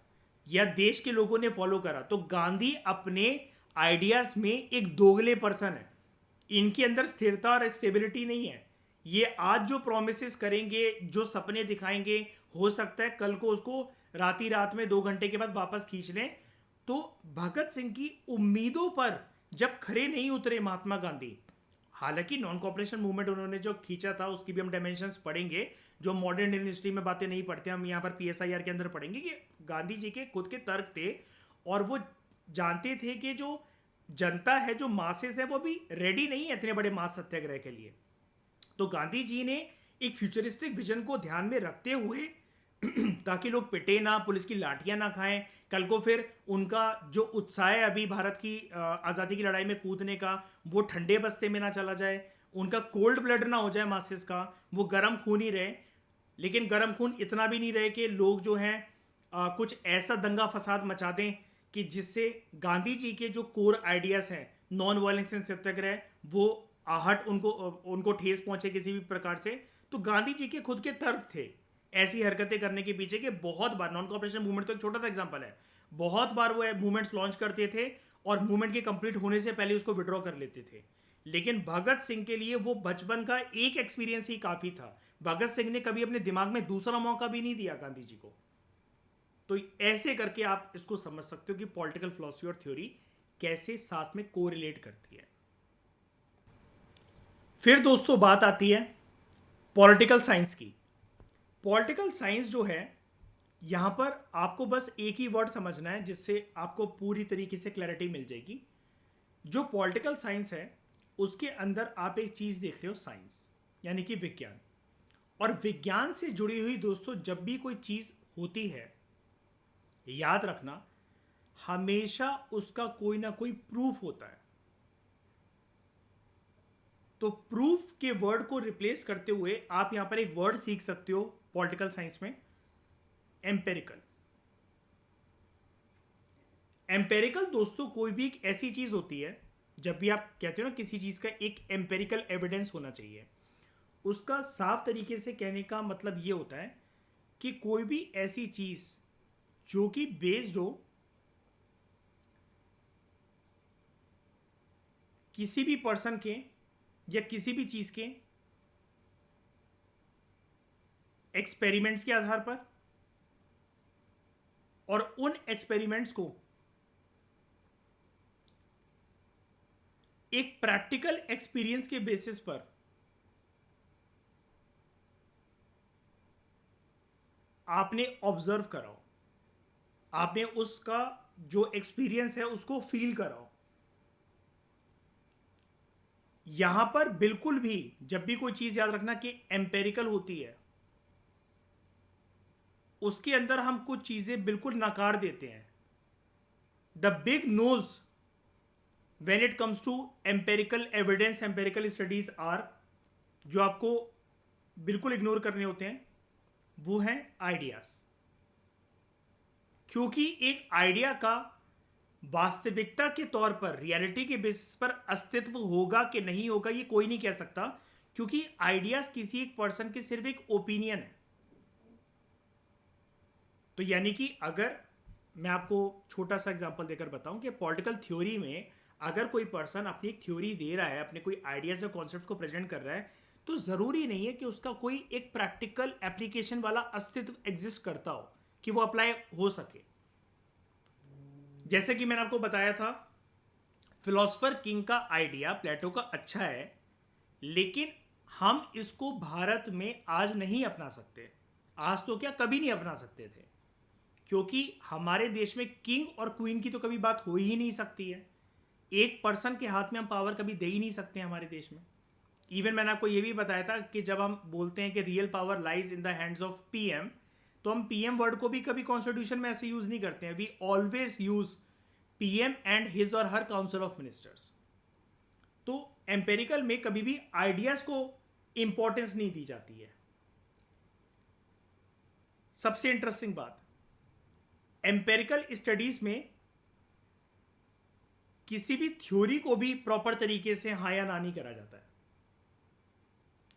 या देश के लोगों ने फॉलो करा तो गांधी अपने आइडियाज में एक दोगले पर्सन है, इनके अंदर स्थिरता और स्टेबिलिटी नहीं है। ये आज जो प्रोमिसेस करेंगे, जो सपने दिखाएंगे, हो सकता है कल को उसको रात में 2 घंटे के बाद वापस खींच लें। तो भगत सिंह की उम्मीदों पर जब खरे नहीं उतरे महात्मा गांधी, हालांकि नॉन कॉपरेशन मूवमेंट उन्होंने जो खींचा था उसकी भी हम डायमेंशंस पढ़ेंगे, जो मॉडर्न इंडियन हिस्ट्री में बातें नहीं पढ़ते, हम यहाँ पर पीएसआईआर के अंदर पढ़ेंगे कि गांधी जी के खुद के तर्क थे और वो जानते थे कि जो जनता है, जो मासेस है, वो भी रेडी नहीं है इतने बड़े मास सत्याग्रह के लिए। तो गांधी जी ने एक फ्यूचरिस्टिक विजन को ध्यान में रखते हुए ताकि लोग पिटे ना, पुलिस की लाठियां ना खाएं, कल को फिर उनका जो उत्साह है अभी भारत की आज़ादी की लड़ाई में कूदने का, वो ठंडे बस्ते में ना चला जाए, उनका कोल्ड ब्लड ना हो जाए मासेस का, वो गर्म खून ही रहे। लेकिन गर्म खून इतना भी नहीं रहे कि लोग जो हैं कुछ ऐसा दंगा फसाद मचा दें कि जिससे गांधी जी के जो कोर आइडियाज़ हैं नॉन वायलेंस एंड सत्याग्रह, वो आहट उनको ठेस पहुंचे किसी भी प्रकार से। तो गांधी जी के खुद के तर्क थे ऐसी हरकतें करने के पीछे कि बहुत बार नॉन कॉपरेशन मूवमेंट तो एक छोटा सा एग्जांपल है, बहुत बार वो मूवमेंट्स लॉन्च करते थे और मूवमेंट के कंप्लीट होने से पहले उसको विड्रॉ कर लेते थे। लेकिन भगत सिंह के लिए वो बचपन का एक एक्सपीरियंस ही काफी था। भगत सिंह ने कभी अपने दिमाग में दूसरा मौका भी नहीं दिया गांधी जी को। तो ऐसे करके आप इसको समझ सकते हो कि पॉलिटिकल फिलॉसफी और थ्योरी कैसे साथ में कोरिलेट करती है। फिर दोस्तों बात आती है पॉलिटिकल साइंस की। पॉलिटिकल साइंस जो है, यहां पर आपको बस एक ही वर्ड समझना है जिससे आपको पूरी तरीके से क्लैरिटी मिल जाएगी। जो पॉलिटिकल साइंस है उसके अंदर आप एक चीज देख रहे हो, साइंस यानी कि विज्ञान। और विज्ञान से जुड़ी हुई दोस्तों जब भी कोई चीज होती है, याद रखना हमेशा उसका कोई ना कोई प्रूफ होता है। तो प्रूफ के वर्ड को रिप्लेस करते हुए आप यहां पर एक वर्ड सीख सकते हो पॉलिटिकल साइंस में, एम्पेरिकल। एम्पेरिकल दोस्तों कोई भी एक ऐसी चीज होती है, जब भी आप कहते हो ना किसी चीज का एक एम्पेरिकल एविडेंस होना चाहिए, उसका साफ तरीके से कहने का मतलब यह होता है कि कोई भी ऐसी चीज जो कि बेस्ड हो किसी भी पर्सन के या किसी भी चीज के एक्सपेरिमेंट्स के आधार पर, और उन एक्सपेरिमेंट्स को एक प्रैक्टिकल एक्सपीरियंस के बेसिस पर आपने ऑब्जर्व कराओ, आपने उसका जो एक्सपीरियंस है उसको फील कराओ। यहां पर बिल्कुल भी जब भी कोई चीज याद रखना कि एम्पेरिकल होती है, उसके अंदर हम कुछ चीजें बिल्कुल नकार देते हैं। The big no's when it comes to empirical evidence, empirical studies are, जो आपको बिल्कुल इग्नोर करने होते हैं, वो हैं आइडियाज। क्योंकि एक आइडिया का वास्तविकता के तौर पर, रियलिटी के बेसिस पर अस्तित्व होगा कि नहीं होगा ये कोई नहीं कह सकता, क्योंकि आइडियाज किसी एक पर्सन के सिर्फ एक ओपिनियन है। तो यानी कि अगर मैं आपको छोटा सा एग्जांपल देकर बताऊं कि पॉलिटिकल थ्योरी में अगर कोई पर्सन अपनी एक थ्योरी दे रहा है, अपने कोई आइडियाज या कॉन्सेप्ट को प्रेजेंट कर रहा है, तो जरूरी नहीं है कि उसका कोई एक प्रैक्टिकल एप्लीकेशन वाला अस्तित्व एग्जिस्ट करता हो कि वो अप्लाई हो सके। जैसे कि मैंने आपको बताया था, फिलोसफर किंग का आइडिया प्लेटो का अच्छा है, लेकिन हम इसको भारत में आज नहीं अपना सकते। आज तो क्या, कभी नहीं अपना सकते थे, क्योंकि हमारे देश में किंग और क्वीन की तो कभी बात हो ही नहीं सकती है। एक पर्सन के हाथ में हम पावर कभी दे ही नहीं सकते हमारे देश में। इवन मैंने आपको यह भी बताया था कि जब हम बोलते हैं कि real power lies in the hands of PM, तो हम पीएम वर्ड को भी कभी कॉन्स्टिट्यूशन में ऐसे यूज नहीं करते हैं। We always use PM and his और हर काउंसिल ऑफ मिनिस्टर्स। तो एम्पेरिकल में कभी भी आइडियाज को इंपॉर्टेंस नहीं दी जाती है। सबसे इंटरेस्टिंग बात, एम्पेरिकल स्टडीज में किसी भी थ्योरी को भी प्रॉपर तरीके से हाँ या ना नहीं करा जाता है,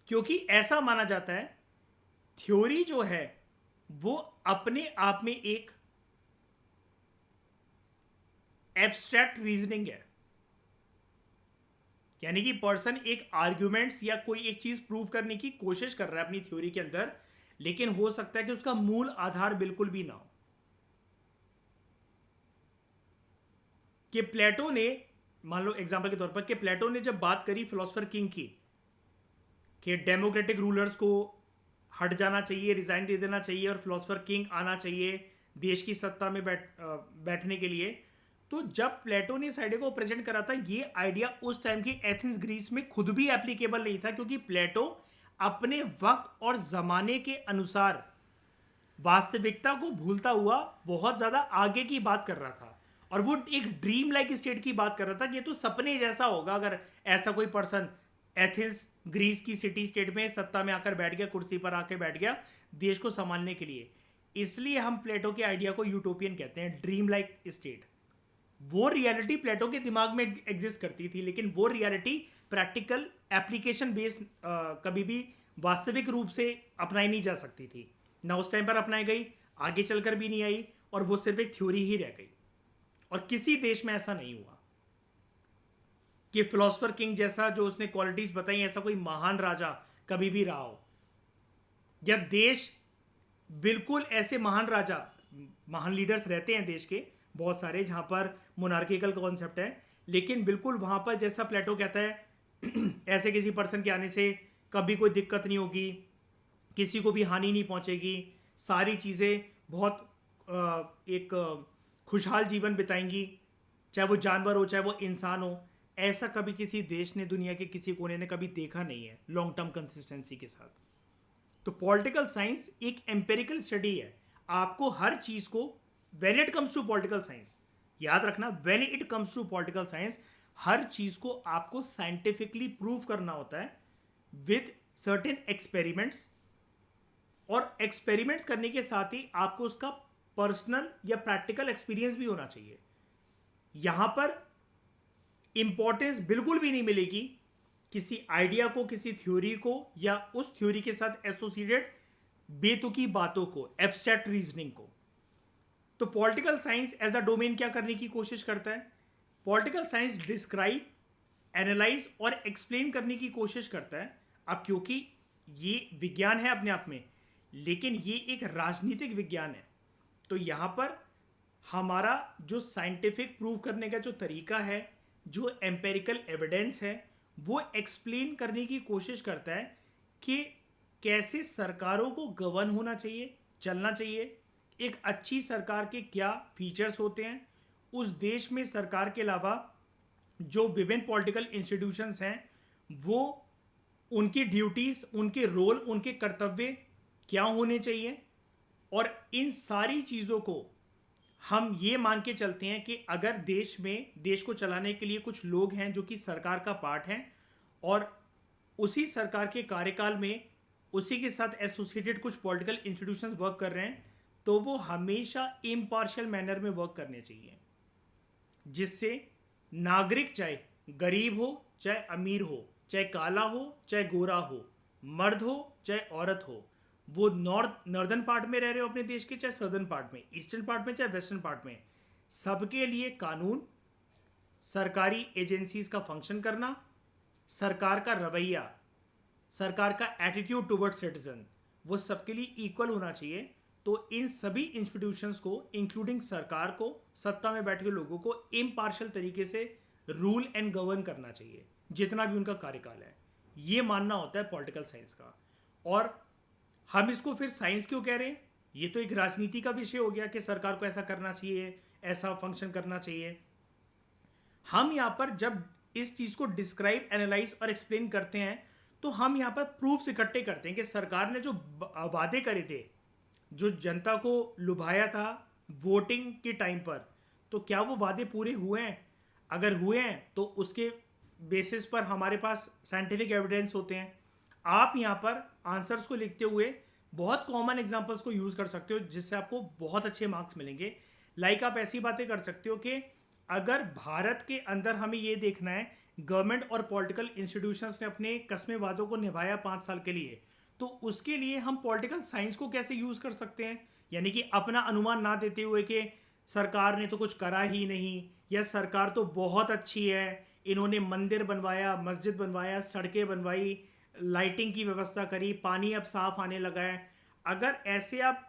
क्योंकि ऐसा माना जाता है थ्योरी जो है वो अपने आप में एक एब्स्ट्रैक्ट रीजनिंग है। यानी कि पर्सन एक आर्ग्यूमेंट्स या कोई एक चीज प्रूव करने की कोशिश कर रहा है अपनी थ्योरी के अंदर, लेकिन हो सकता है कि उसका मूल आधार बिल्कुल भी ना हो। कि प्लेटो ने मान लो एग्जाम्पल के तौर पर कि प्लेटो ने जब बात करी फिलोसफर किंग की कि डेमोक्रेटिक रूलर्स को हट जाना चाहिए, रिजाइन दे देना चाहिए और फिलोसफर किंग आना चाहिए देश की सत्ता में बैठने के लिए, तो जब प्लेटो ने इस आइडिया को प्रेजेंट करा था, ये आइडिया उस टाइम की एथेंस ग्रीस में खुद भी एप्लीकेबल नहीं था, क्योंकि प्लेटो अपने वक्त और जमाने के अनुसार वास्तविकता को भूलता हुआ बहुत ज्यादा आगे की बात कर रहा था, और वो एक ड्रीम लाइक स्टेट की बात कर रहा था कि ये तो सपने जैसा होगा अगर ऐसा कोई पर्सन एथेंस ग्रीस की सिटी स्टेट में सत्ता में आकर बैठ गया, कुर्सी पर आकर बैठ गया देश को संभालने के लिए। इसलिए हम प्लेटो के आइडिया को यूटोपियन कहते हैं, ड्रीम लाइक स्टेट। वो रियलिटी प्लेटो के दिमाग में एग्जिस्ट करती थी, लेकिन वो रियलिटी प्रैक्टिकल एप्लीकेशन बेस्ड कभी भी वास्तविक रूप से अपनाई नहीं जा सकती थी, ना उस टाइम पर अपनाई गई, आगे चलकर भी नहीं आई, और वो सिर्फ एक थ्योरी ही रह गई। और किसी देश में ऐसा नहीं हुआ कि फिलोसफर किंग जैसा जो उसने क्वालिटीज बताई, ऐसा कोई महान राजा कभी भी रहा हो, या देश बिल्कुल ऐसे महान राजा, महान लीडर्स रहते हैं देश के बहुत सारे जहां पर मोनार्किकल कॉन्सेप्ट है, लेकिन बिल्कुल वहां पर जैसा प्लेटो कहता है ऐसे किसी पर्सन के आने से कभी कोई दिक्कत नहीं होगी, किसी को भी हानि नहीं पहुंचेगी, सारी चीज़ें बहुत एक खुशहाल जीवन बिताएंगी, चाहे वो जानवर हो चाहे वो इंसान हो। ऐसा कभी किसी देश ने, दुनिया के किसी कोने ने कभी देखा नहीं है लॉन्ग टर्म कंसिस्टेंसी के साथ। तो पॉलिटिकल साइंस एक एम्पेरिकल स्टडी है। आपको हर चीज को, when it comes to political science, याद रखना, when it comes to political science, हर चीज को आपको साइंटिफिकली प्रूव करना होता है विद सर्टेन एक्सपेरिमेंट्स, और एक्सपेरिमेंट्स करने के साथ ही आपको उसका पर्सनल या प्रैक्टिकल एक्सपीरियंस भी होना चाहिए। यहां पर इंपॉर्टेंस बिल्कुल भी नहीं मिलेगी किसी आइडिया को, किसी थ्योरी को, या उस थ्योरी के साथ एसोसिएटेड बेतुकी बातों को, एब्स्ट्रैक्ट रीजनिंग को। तो political science as a domain क्या करने की कोशिश करता है? पॉलिटिकल साइंस डिस्क्राइब, एनालाइज और एक्सप्लेन करने की कोशिश करता है। अब क्योंकि ये विज्ञान है अपने आप में, लेकिन ये एक राजनीतिक विज्ञान है, तो यहां पर हमारा जो साइंटिफिक प्रूव करने का जो तरीका है, जो एम्पेरिकल एविडेंस है, वो एक्सप्लेन करने की कोशिश करता है कि कैसे सरकारों को गवर्न होना चाहिए, चलना चाहिए, एक अच्छी सरकार के क्या फीचर्स होते हैं, उस देश में सरकार के अलावा जो विभिन्न पॉलिटिकल इंस्टीट्यूशंस हैं, वो उनकी ड्यूटीज, उनके रोल, उनके कर्तव्य क्या होने चाहिए। और इन सारी चीज़ों को हम ये मान के चलते हैं कि अगर देश में, देश को चलाने के लिए कुछ लोग हैं जो कि सरकार का पार्ट हैं, और उसी सरकार के कार्यकाल में उसी के साथ एसोसिएटेड कुछ पॉलिटिकल इंस्टीट्यूशंस वर्क कर रहे हैं, तो वो हमेशा इम्पार्शियल मैनर में वर्क करने चाहिए, जिससे नागरिक चाहे गरीब हो चाहे अमीर हो, चाहे काला हो चाहे गोरा हो, मर्द हो चाहे औरत हो, वो नॉर्दर्न पार्ट में रह रहे हो अपने देश के चाहे सदर्न पार्ट में, ईस्टर्न पार्ट में चाहे वेस्टर्न पार्ट में, सबके लिए कानून, सरकारी एजेंसीज का फंक्शन करना, सरकार का रवैया, सरकार का एटीट्यूड टुवर्ड सिटीजन, वो सबके लिए इक्वल होना चाहिए। तो इन सभी इंस्टीट्यूशंस को, इंक्लूडिंग सरकार को, सत्ता में बैठे लोगों को इम्पार्शियल तरीके से रूल एंड गवर्न करना चाहिए, जितना भी उनका कार्यकाल है। ये मानना होता है पॉलिटिकल साइंस का। और हम इसको फिर साइंस क्यों कह रहे हैं? ये तो एक राजनीति का विषय हो गया कि सरकार को ऐसा करना चाहिए, ऐसा फंक्शन करना चाहिए। हम यहाँ पर जब इस चीज को डिस्क्राइब, एनालाइज और एक्सप्लेन करते हैं, तो हम यहाँ पर प्रूफ्स इकट्ठे करते हैं कि सरकार ने जो वादे करे थे, जो जनता को लुभाया था वोटिंग के टाइम पर, तो क्या वो वादे पूरे हुए हैं? अगर हुए हैं तो उसके बेसिस पर हमारे पास साइंटिफिक एविडेंस होते हैं। आप यहाँ पर आंसर्स को लिखते हुए बहुत कॉमन एग्जांपल्स को यूज़ कर सकते हो, जिससे आपको बहुत अच्छे मार्क्स मिलेंगे। लाइक आप ऐसी बातें कर सकते हो कि अगर भारत के अंदर हमें ये देखना है गवर्नमेंट और पॉलिटिकल इंस्टीट्यूशंस ने अपने कस्मे वादों को निभाया 5 साल के लिए, तो उसके लिए हम पॉलिटिकल साइंस को कैसे यूज़ कर सकते हैं? यानी कि अपना अनुमान ना देते हुए कि सरकार ने तो कुछ करा ही नहीं, या सरकार तो बहुत अच्छी है, इन्होंने मंदिर बनवाया, मस्जिद बनवाया, सड़कें बनवाई, लाइटिंग की व्यवस्था करी, पानी अब साफ आने लगा है। अगर ऐसे आप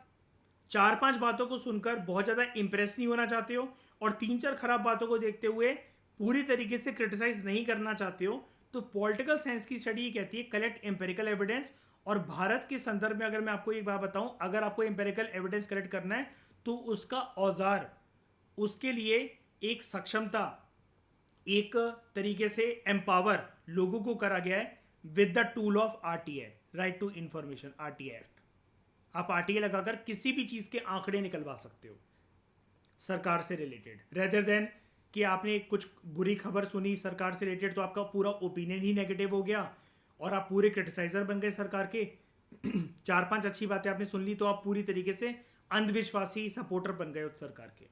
4-5 बातों को सुनकर बहुत ज़्यादा इंप्रेस नहीं होना चाहते हो, और 3-4 खराब बातों को देखते हुए पूरी तरीके से क्रिटिसाइज नहीं करना चाहते हो, तो पॉलिटिकल साइंस की स्टडी ये कहती है कलेक्ट एम्पेरिकल एविडेंस। और भारत के संदर्भ में अगर मैं आपको एक बात बताऊं, अगर आपको एम्पेरिकल एविडेंस कलेक्ट करना है तो उसका औजार, उसके लिए एक सक्षमता, एक तरीके से एम्पावर लोगों को करा गया है with the tool of RTI, right to information, RTI act. आप आरटीआई लगाकर किसी भी चीज के आंकड़े निकलवा सकते हो सरकार से रिलेटेड, रेदर देन कि आपने कुछ बुरी खबर सुनी सरकार से रिलेटेड तो आपका पूरा ओपिनियन ही नेगेटिव हो गया और आप पूरे क्रिटिसाइजर बन गए सरकार के। चार पांच अच्छी बातें आपने सुन ली तो आप पूरी तरीके से अंधविश्वासी सपोर्टर बन गए उस सरकार के।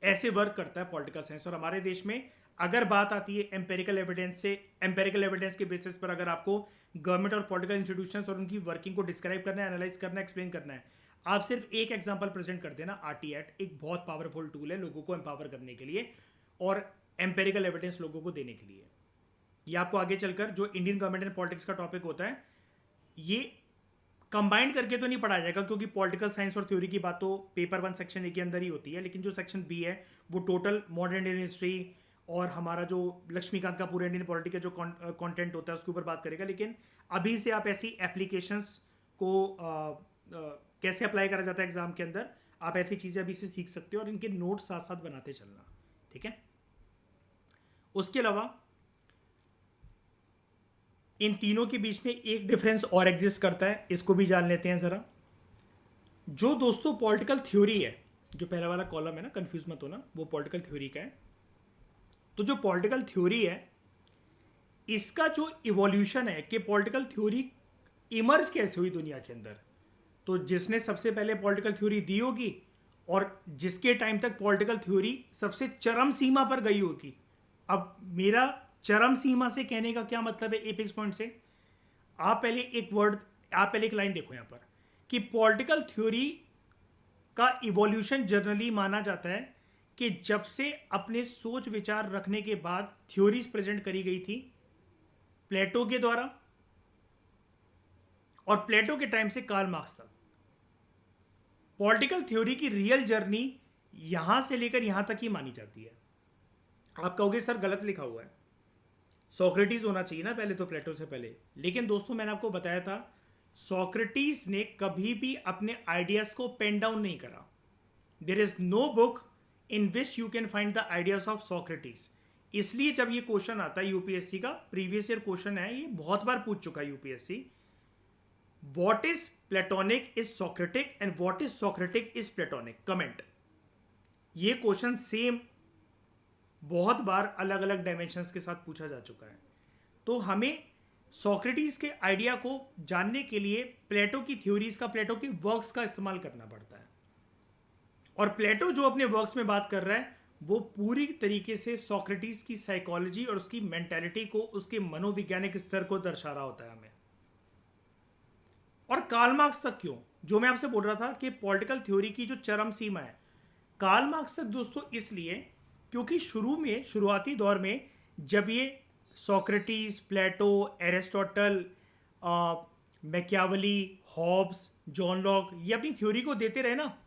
ऐसे वर्क करता है पॉलिटिकल साइंस। और हमारे देश में अगर बात आती है एम्पेरिकल एविडेंस से, एम्पेरिकल एविडेंस के बेसिस पर अगर आपको गवर्नमेंट और पॉलिटिकल इंस्टीट्यूशंस और उनकी वर्किंग को डिस्क्राइब करना है, एनालाइज करना है, एक्सप्लेन करना है, आप सिर्फ एक एग्जांपल प्रेजेंट कर देना। आरटीआई एक्ट एक बहुत पावरफुल टूल है लोगों को एम्पावर करने के लिए और एम्पेरिकल एविडेंस लोगों को देने के लिए। ये आपको आगे चलकर जो इंडियन गवर्नमेंट एंड पॉलिटिक्स का टॉपिक होता है, ये कंबाइंड करके तो नहीं पढ़ा जाएगा क्योंकि पॉलिटिकल साइंस और थ्योरी की बात तो पेपर 1 सेक्शन ए के अंदर ही होती है, लेकिन जो सेक्शन बी है वो टोटल मॉडर्न इंडियन हिस्ट्री और हमारा जो लक्ष्मीकांत का पूरे इंडियन पॉलिटी का जो कंटेंट होता है उसके ऊपर बात करेगा। लेकिन अभी से आप ऐसी एप्लीकेशंस को कैसे अप्लाई करा जाता है एग्जाम के अंदर, आप ऐसी चीज़ें अभी से सीख सकते हो और इनके नोट साथ साथ बनाते चलना, ठीक है। उसके अलावा इन तीनों के बीच में एक डिफरेंस और एग्जिस्ट करता है, इसको भी जान लेते हैं ज़रा। जो दोस्तों पॉलिटिकल थ्योरी है, जो पहला वाला कॉलम है ना, कंफ्यूज मत होना, वो पॉलिटिकल थ्योरी का है। तो जो पॉलिटिकल थ्योरी है इसका जो इवोल्यूशन है कि पॉलिटिकल थ्योरी इमर्ज कैसे हुई दुनिया के अंदर, तो जिसने सबसे पहले पॉलिटिकल थ्योरी दी होगी और जिसके टाइम तक पॉलिटिकल थ्योरी सबसे चरम सीमा पर गई होगी। अब मेरा चरम सीमा से कहने का क्या मतलब है एपेक्स पॉइंट से, आप पहले एक लाइन देखो यहां पर कि पॉलिटिकल थ्योरी का इवोल्यूशन जनरली माना जाता है कि जब से अपने सोच विचार रखने के बाद थ्योरीज प्रेजेंट करी गई थी प्लेटो के द्वारा और प्लेटो के टाइम से कार्ल मार्क्स तक। पॉलिटिकल थ्योरी की रियल जर्नी यहां से लेकर यहां तक ही मानी जाती है। आप कहोगे सर गलत लिखा हुआ है, सोक्रेटिस होना चाहिए ना पहले तो प्लेटो से पहले। लेकिन दोस्तों मैंने आपको बताया था सोक्रेटिस ने कभी भी अपने आइडियाज को पेन डाउन नहीं करा। There is no book in which you can find the ideas of Socrates. इसलिए जब ये क्वेश्चन आता है यूपीएससी का, प्रीवियस ईयर क्वेश्चन है, ये बहुत बार पूछ चुका है UPSC, what is platonic is Socratic and what is Socratic is platonic, comment. ये क्वेश्चन सेम बहुत बार अलग अलग डायमेंशंस के साथ पूछा जा चुका है। तो हमें सोक्रेटिस के आइडिया को जानने के लिए प्लेटो की थ्योरीज का, प्लेटो के वर्क्स का इस्तेमाल करना पड़ता है। और प्लेटो जो अपने वर्क्स में बात कर रहा है वो पूरी तरीके से सोक्रेटिस की साइकोलॉजी और उसकी मेंटालिटी को, उसके मनोवैज्ञानिक स्तर को दर्शा रहा होता है हमें। और कार्ल मार्क्स तक क्यों, जो मैं आपसे बोल रहा था कि पॉलिटिकल थ्योरी की जो चरम सीमा है कार्ल मार्क्स तक दोस्तों, इसलिए क्योंकि शुरुआती दौर में जब ये Socrates, Plato, Aristotle, Machiavelli, Hobbes, John Locke ये अपनी थ्योरी को देते रहे ना,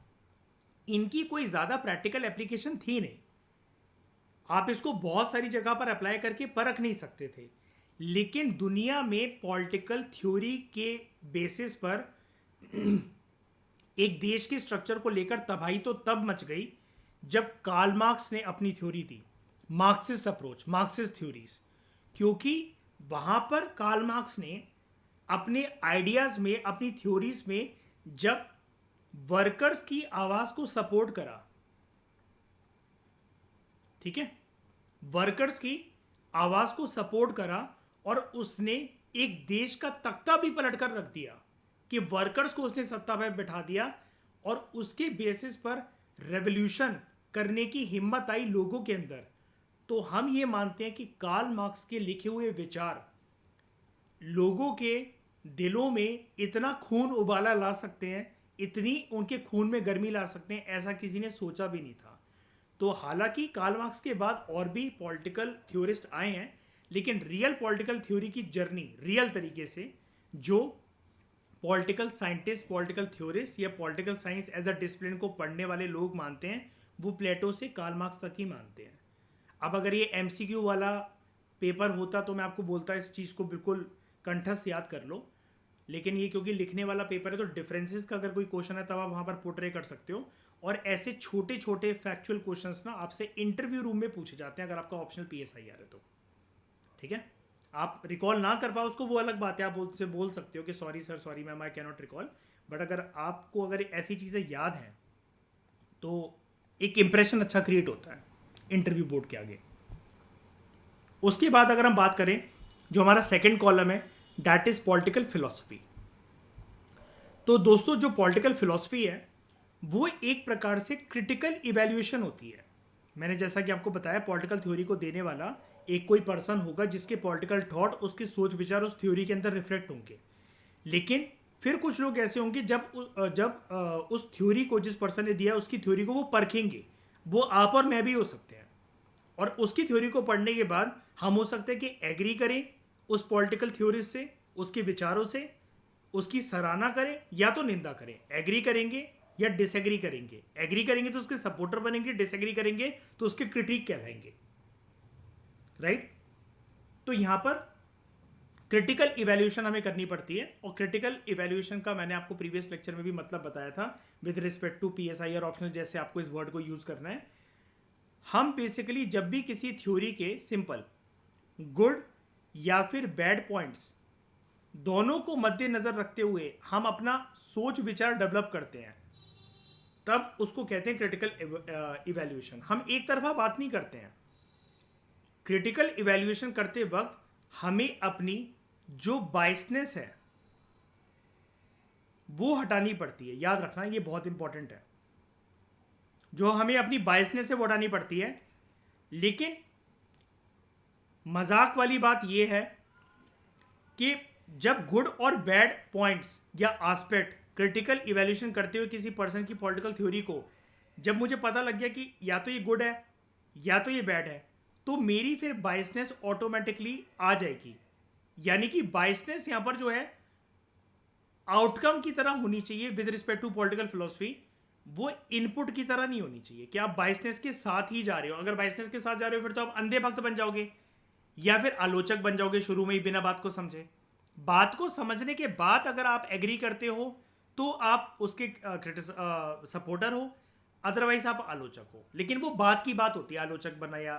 इनकी कोई ज़्यादा प्रैक्टिकल एप्लीकेशन थी नहीं। आप इसको बहुत सारी जगह पर अप्लाई करके परख नहीं सकते थे। लेकिन दुनिया में पॉलिटिकल थ्योरी के बेसिस पर एक देश के स्ट्रक्चर को लेकर तबाही तो तब मच गई जब कार्ल मार्क्स ने अपनी थ्योरी दी, मार्क्सिस्ट अप्रोच, मार्क्सिस्ट थ्योरीज। क्योंकि वहां पर कार्ल मार्क्स ने अपने आइडियाज में, अपनी थ्योरीज में जब वर्कर्स की आवाज को सपोर्ट करा, ठीक है, वर्कर्स की आवाज को सपोर्ट करा और उसने एक देश का तख्ता भी पलट कर रख दिया कि वर्कर्स को उसने सत्ता पर बैठा दिया और उसके बेसिस पर रेवोल्यूशन करने की हिम्मत आई लोगों के अंदर। तो हम ये मानते हैं कि कार्ल मार्क्स के लिखे हुए विचार लोगों के दिलों में इतना खून उबाला ला सकते हैं, इतनी उनके खून में गर्मी ला सकते हैं, ऐसा किसी ने सोचा भी नहीं था। तो हालांकि कार्ल मार्क्स के बाद और भी पॉलिटिकल थ्योरिस्ट आए हैं, लेकिन रियल पॉलिटिकल थ्योरी की जर्नी रियल तरीके से जो पॉलिटिकल साइंटिस्ट, पॉलिटिकल थ्योरिस्ट या political science as a discipline को पढ़ने वाले लोग मानते हैं, वो प्लेटो से कार्ल मार्क्स तक ही मानते हैं। अब अगर ये MCQ वाला पेपर होता तो मैं आपको बोलता इस चीज़ को बिल्कुल कंठस्थ याद कर लो, लेकिन ये क्योंकि लिखने वाला पेपर है तो डिफरेंसेस का अगर कोई क्वेश्चन है तब आप वहाँ पर पोर्ट्रे कर सकते हो। और ऐसे छोटे छोटे फैक्चुअल क्वेश्चंस ना आपसे इंटरव्यू रूम में पूछे जाते हैं अगर आपका ऑप्शनल PSIR है तो। ठीक है, आप रिकॉल ना कर पाओ उसको वो अलग बात है, आप उससे बोल सकते हो कि sorry sir, sorry ma'am, I can not recall. But अगर आपको अगर ऐसी चीज़ें याद हैं तो एक इंप्रेशन अच्छा क्रिएट होता है इंटरव्यू बोर्ड के आगे। उसके बाद अगर हम बात करें जो हमारा सेकंड कॉलम है, दैट इज पॉलिटिकल फिलॉसफी। तो दोस्तों जो पॉलिटिकल फिलॉसफी है वो एक प्रकार से क्रिटिकल इवैल्यूएशन होती है। मैंने जैसा कि आपको बताया पॉलिटिकल थ्योरी को देने वाला एक कोई पर्सन होगा जिसके पॉलिटिकल थॉट, उसके सोच विचार उस थ्योरी के अंदर रिफ्लेक्ट होंगे। लेकिन फिर कुछ लोग ऐसे होंगे जब उस थ्योरी को जिस पर्सन ने दिया उसकी थ्योरी को वो परखेंगे। वो आप और मैं भी हो सकते हैं, और उसकी थ्योरी को पढ़ने के बाद हम हो सकते हैं कि एग्री करें उस पॉलिटिकल थ्योरी से, उसके विचारों से, उसकी सराहना करें या तो निंदा करें। एग्री करेंगे या डिसएग्री करेंगे। एग्री करेंगे तो उसके सपोर्टर बनेंगे, डिसएग्री करेंगे तो उसके क्रिटिक कहलाएंगे। राइट? तो यहां पर क्रिटिकल इवैल्यूएशन हमें करनी पड़ती है, और क्रिटिकल इवैल्यूएशन का मैंने आपको प्रीवियस लेक्चर में भी मतलब बताया था with respect to PSIR optional, जैसे आपको इस वर्ड को यूज करना है। हम बेसिकली जब भी किसी थ्योरी के सिंपल गुड या फिर बैड पॉइंट्स दोनों को मद्देनजर रखते हुए हम अपना सोच विचार डेवलप करते हैं, तब उसको कहते हैं क्रिटिकल इवैल्यूएशन। हम एक तरफा बात नहीं करते हैं। क्रिटिकल इवैल्यूएशन करते वक्त हमें अपनी जो बायसनेस है वो हटानी पड़ती है। याद रखना ये बहुत इंपॉर्टेंट है, जो हमें अपनी बायसनेस है वो हटानी पड़ती है। लेकिन मजाक वाली बात यह है कि जब गुड और बैड पॉइंट्स या एस्पेक्ट क्रिटिकल इवैल्यूएशन करते हुए किसी पर्सन की पॉलिटिकल थ्योरी को जब मुझे पता लग गया कि या तो ये गुड है या तो ये बैड है, तो मेरी फिर बायसनेस ऑटोमेटिकली आ जाएगी। यानी कि बायसनेस यहां पर जो है आउटकम की तरह होनी चाहिए with respect to political philosophy, वो इनपुट की तरह नहीं होनी चाहिए कि आप बायसनेस के साथ ही जा रहे हो। अगर बायसनेस के साथ जा रहे हो फिर तो आप अंधे भक्त बन जाओगे या फिर आलोचक बन जाओगे शुरू में ही बिना बात को समझे। बात को समझने के बाद अगर आप एग्री करते हो तो आप उसके सपोर्टर हो, अदरवाइज आप आलोचक हो। लेकिन वो बात की बात होती है, आलोचक बनना या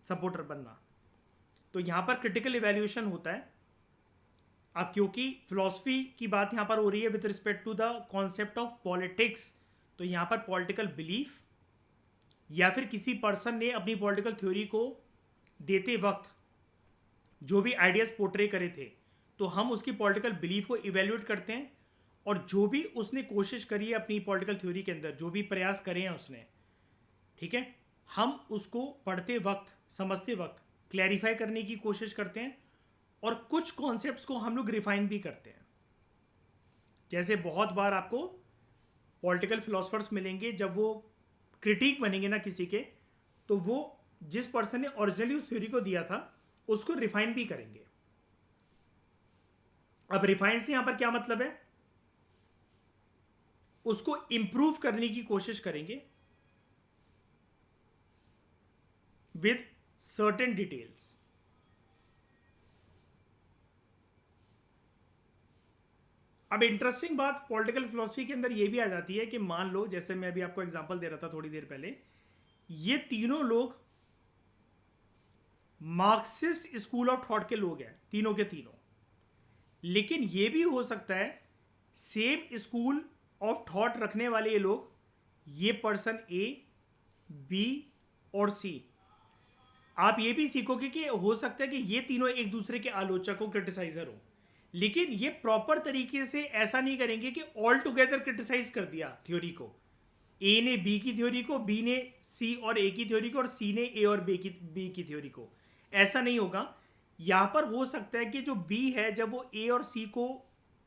सपोर्टर बनना। तो यहां पर क्रिटिकल इवैल्यूएशन होता है। अब क्योंकि फिलॉसफी की बात यहां पर हो रही है with respect to the concept of politics, तो यहां पर पॉलिटिकल बिलीफ या फिर किसी पर्सन ने अपनी पॉलिटिकल थ्योरी को देते वक्त जो भी आइडियाज पोर्ट्रे करे थे, तो हम उसकी पॉलिटिकल बिलीफ को इवेल्युएट करते हैं, और जो भी उसने कोशिश करी है अपनी पॉलिटिकल थ्योरी के अंदर, जो भी प्रयास करे हैं उसने, ठीक है, हम उसको पढ़ते वक्त, समझते वक्त क्लैरिफाई करने की कोशिश करते हैं, और कुछ कॉन्सेप्ट्स को हम लोग रिफाइन भी करते हैं। जैसे बहुत बार आपको पॉलिटिकल फिलोसफर्स मिलेंगे, जब वो क्रिटिक बनेंगे ना किसी के, तो वो जिस पर्सन ने ओरिजिनली उस थ्योरी को दिया था उसको रिफाइन भी करेंगे। अब रिफाइन से यहां पर क्या मतलब है, उसको इंप्रूव करने की कोशिश करेंगे विद सर्टेन डिटेल्स। अब इंटरेस्टिंग बात पॉलिटिकल फिलॉसफी के अंदर यह भी आ जाती है कि मान लो, जैसे मैं अभी आपको एग्जांपल दे रहा था थोड़ी देर पहले, ये तीनों लोग मार्क्सिस्ट स्कूल ऑफ थॉट के लोग हैं, तीनों के तीनों। लेकिन यह भी हो सकता है सेम स्कूल ऑफ थॉट रखने वाले ये लोग, ये पर्सन ए, बी और सी, आप ये भी सीखोगे कि हो सकता है कि ये तीनों एक दूसरे के आलोचक हो, क्रिटिसाइजर हो। लेकिन ये प्रॉपर तरीके से ऐसा नहीं करेंगे कि ऑल टुगेदर क्रिटिसाइज कर दिया थ्योरी को। ए ने बी की थ्योरी को, बी ने सी और ए की थ्योरी को, और सी ने ए और बी की थ्योरी को। ऐसा नहीं होगा। यहां पर हो सकता है कि जो बी है, जब वो ए और सी को,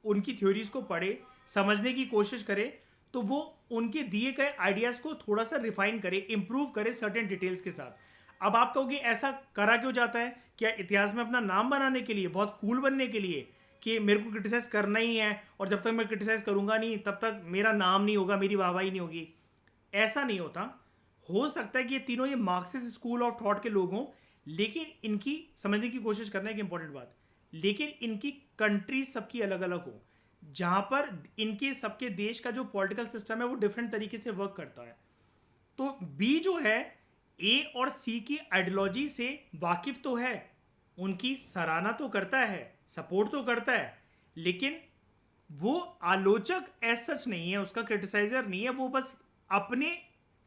उनकी थ्योरीज को पढ़े, समझने की कोशिश करे, तो वो उनके दिए गए आइडियाज को थोड़ा सा रिफाइन करे, इंप्रूव करे सर्टेन डिटेल्स के साथ। अब आप कहोगे ऐसा करा क्यों जाता है? क्या इतिहास में अपना नाम बनाने के लिए, बहुत कूल बनने के लिए, कि मेरे को क्रिटिसाइज करना ही है और जब तक मैं क्रिटिसाइज करूंगा नहीं तब तक मेरा नाम नहीं होगा, मेरी वाहवाही नहीं होगी? ऐसा नहीं होता। हो सकता है कि ये तीनों ये मार्क्सिस्ट स्कूल ऑफ थॉट के लोग हों, लेकिन इनकी समझने की कोशिश करना एक इंपॉर्टेंट बात, लेकिन इनकी कंट्री सबकी अलग अलग हो, जहां पर इनके सबके देश का जो पॉलिटिकल सिस्टम है वो डिफरेंट तरीके से वर्क करता है। तो बी जो है ए और सी की आइडियोलॉजी से वाकिफ तो है, उनकी सराहना तो करता है, सपोर्ट तो करता है, लेकिन वो आलोचक एज सच नहीं है, उसका क्रिटिसाइजर नहीं है, वो बस अपने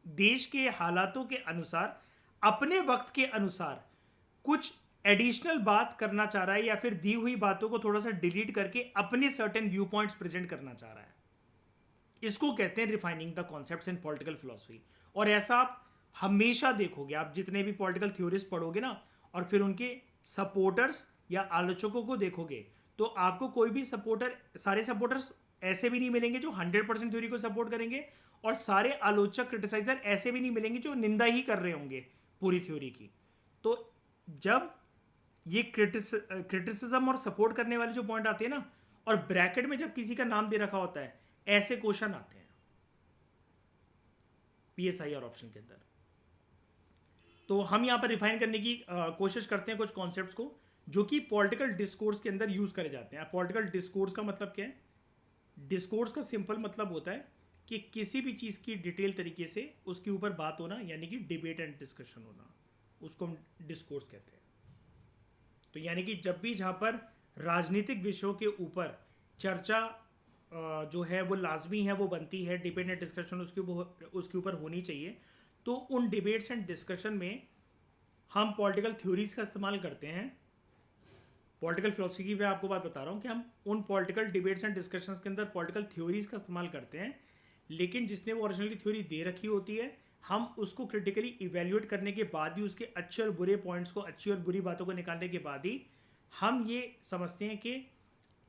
देश के हालातों के अनुसार, अपने वक्त के अनुसार कुछ एडिशनल बात करना चाह रहा है, या फिर दी हुई बातों को थोड़ा सा डिलीट करके अपने सर्टेन व्यू पॉइंट्स प्रेजेंट करना चाह रहा है। इसको कहते हैं refining the concepts in political philosophy. और ऐसा आप हमेशा देखोगे, आप जितने भी पॉलिटिकल थ्योरिस्ट पढ़ोगे ना, और फिर उनके सपोर्टर्स या आलोचकों को देखोगे, तो आपको कोई भी सपोर्टर, सारे सपोर्टर्स ऐसे भी नहीं मिलेंगे जो 100% थ्योरी को सपोर्ट करेंगे, और सारे आलोचक क्रिटिसाइजर ऐसे भी नहीं मिलेंगे जो निंदा ही कर रहे होंगे पूरी थ्योरी की। तो जब ये क्रिटिसिज्म और सपोर्ट करने वाले जो पॉइंट आते हैं ना, और ब्रैकेट में जब किसी का नाम दे रखा होता है, ऐसे क्वेश्चन आते हैं पीएसआई और ऑप्शन के अंदर। तो हम यहां पर रिफाइन करने की कोशिश करते हैं कुछ कॉन्सेप्ट्स को जो कि पॉलिटिकल डिस्कोर्स के अंदर यूज करे जाते हैं। पॉलिटिकल डिस्कोर्स का मतलब क्या है? डिस्कोर्स का सिंपल मतलब होता है कि किसी भी चीज़ की डिटेल तरीके से उसके ऊपर बात होना, यानी कि डिबेट एंड डिस्कशन होना, उसको हम डिस्कोर्स कहते हैं। तो यानी कि जब भी जहाँ पर राजनीतिक विषयों के ऊपर चर्चा जो है वो लाजमी है, वो बनती है, डिबेट एंड डिस्कशन उसके ऊपर होनी चाहिए। तो उन डिबेट्स एंड डिस्कशन में हम पॉलिटिकल थ्योरीज का इस्तेमाल करते हैं। पॉलिटिकल फिलोसफी की मैं आपको बात बता रहा हूँ कि हम उन पॉलिटिकल डिबेट्स एंड डिस्कशंस के अंदर पॉलिटिकल थ्योरीज का इस्तेमाल करते हैं, लेकिन जिसने वो ओरिजिनली थ्योरी दे रखी होती है, हम उसको क्रिटिकली इवेल्युएट करने के बाद ही, उसके अच्छे और बुरे पॉइंट्स को, अच्छी और बुरी बातों को निकालने के बाद ही हम ये समझते हैं कि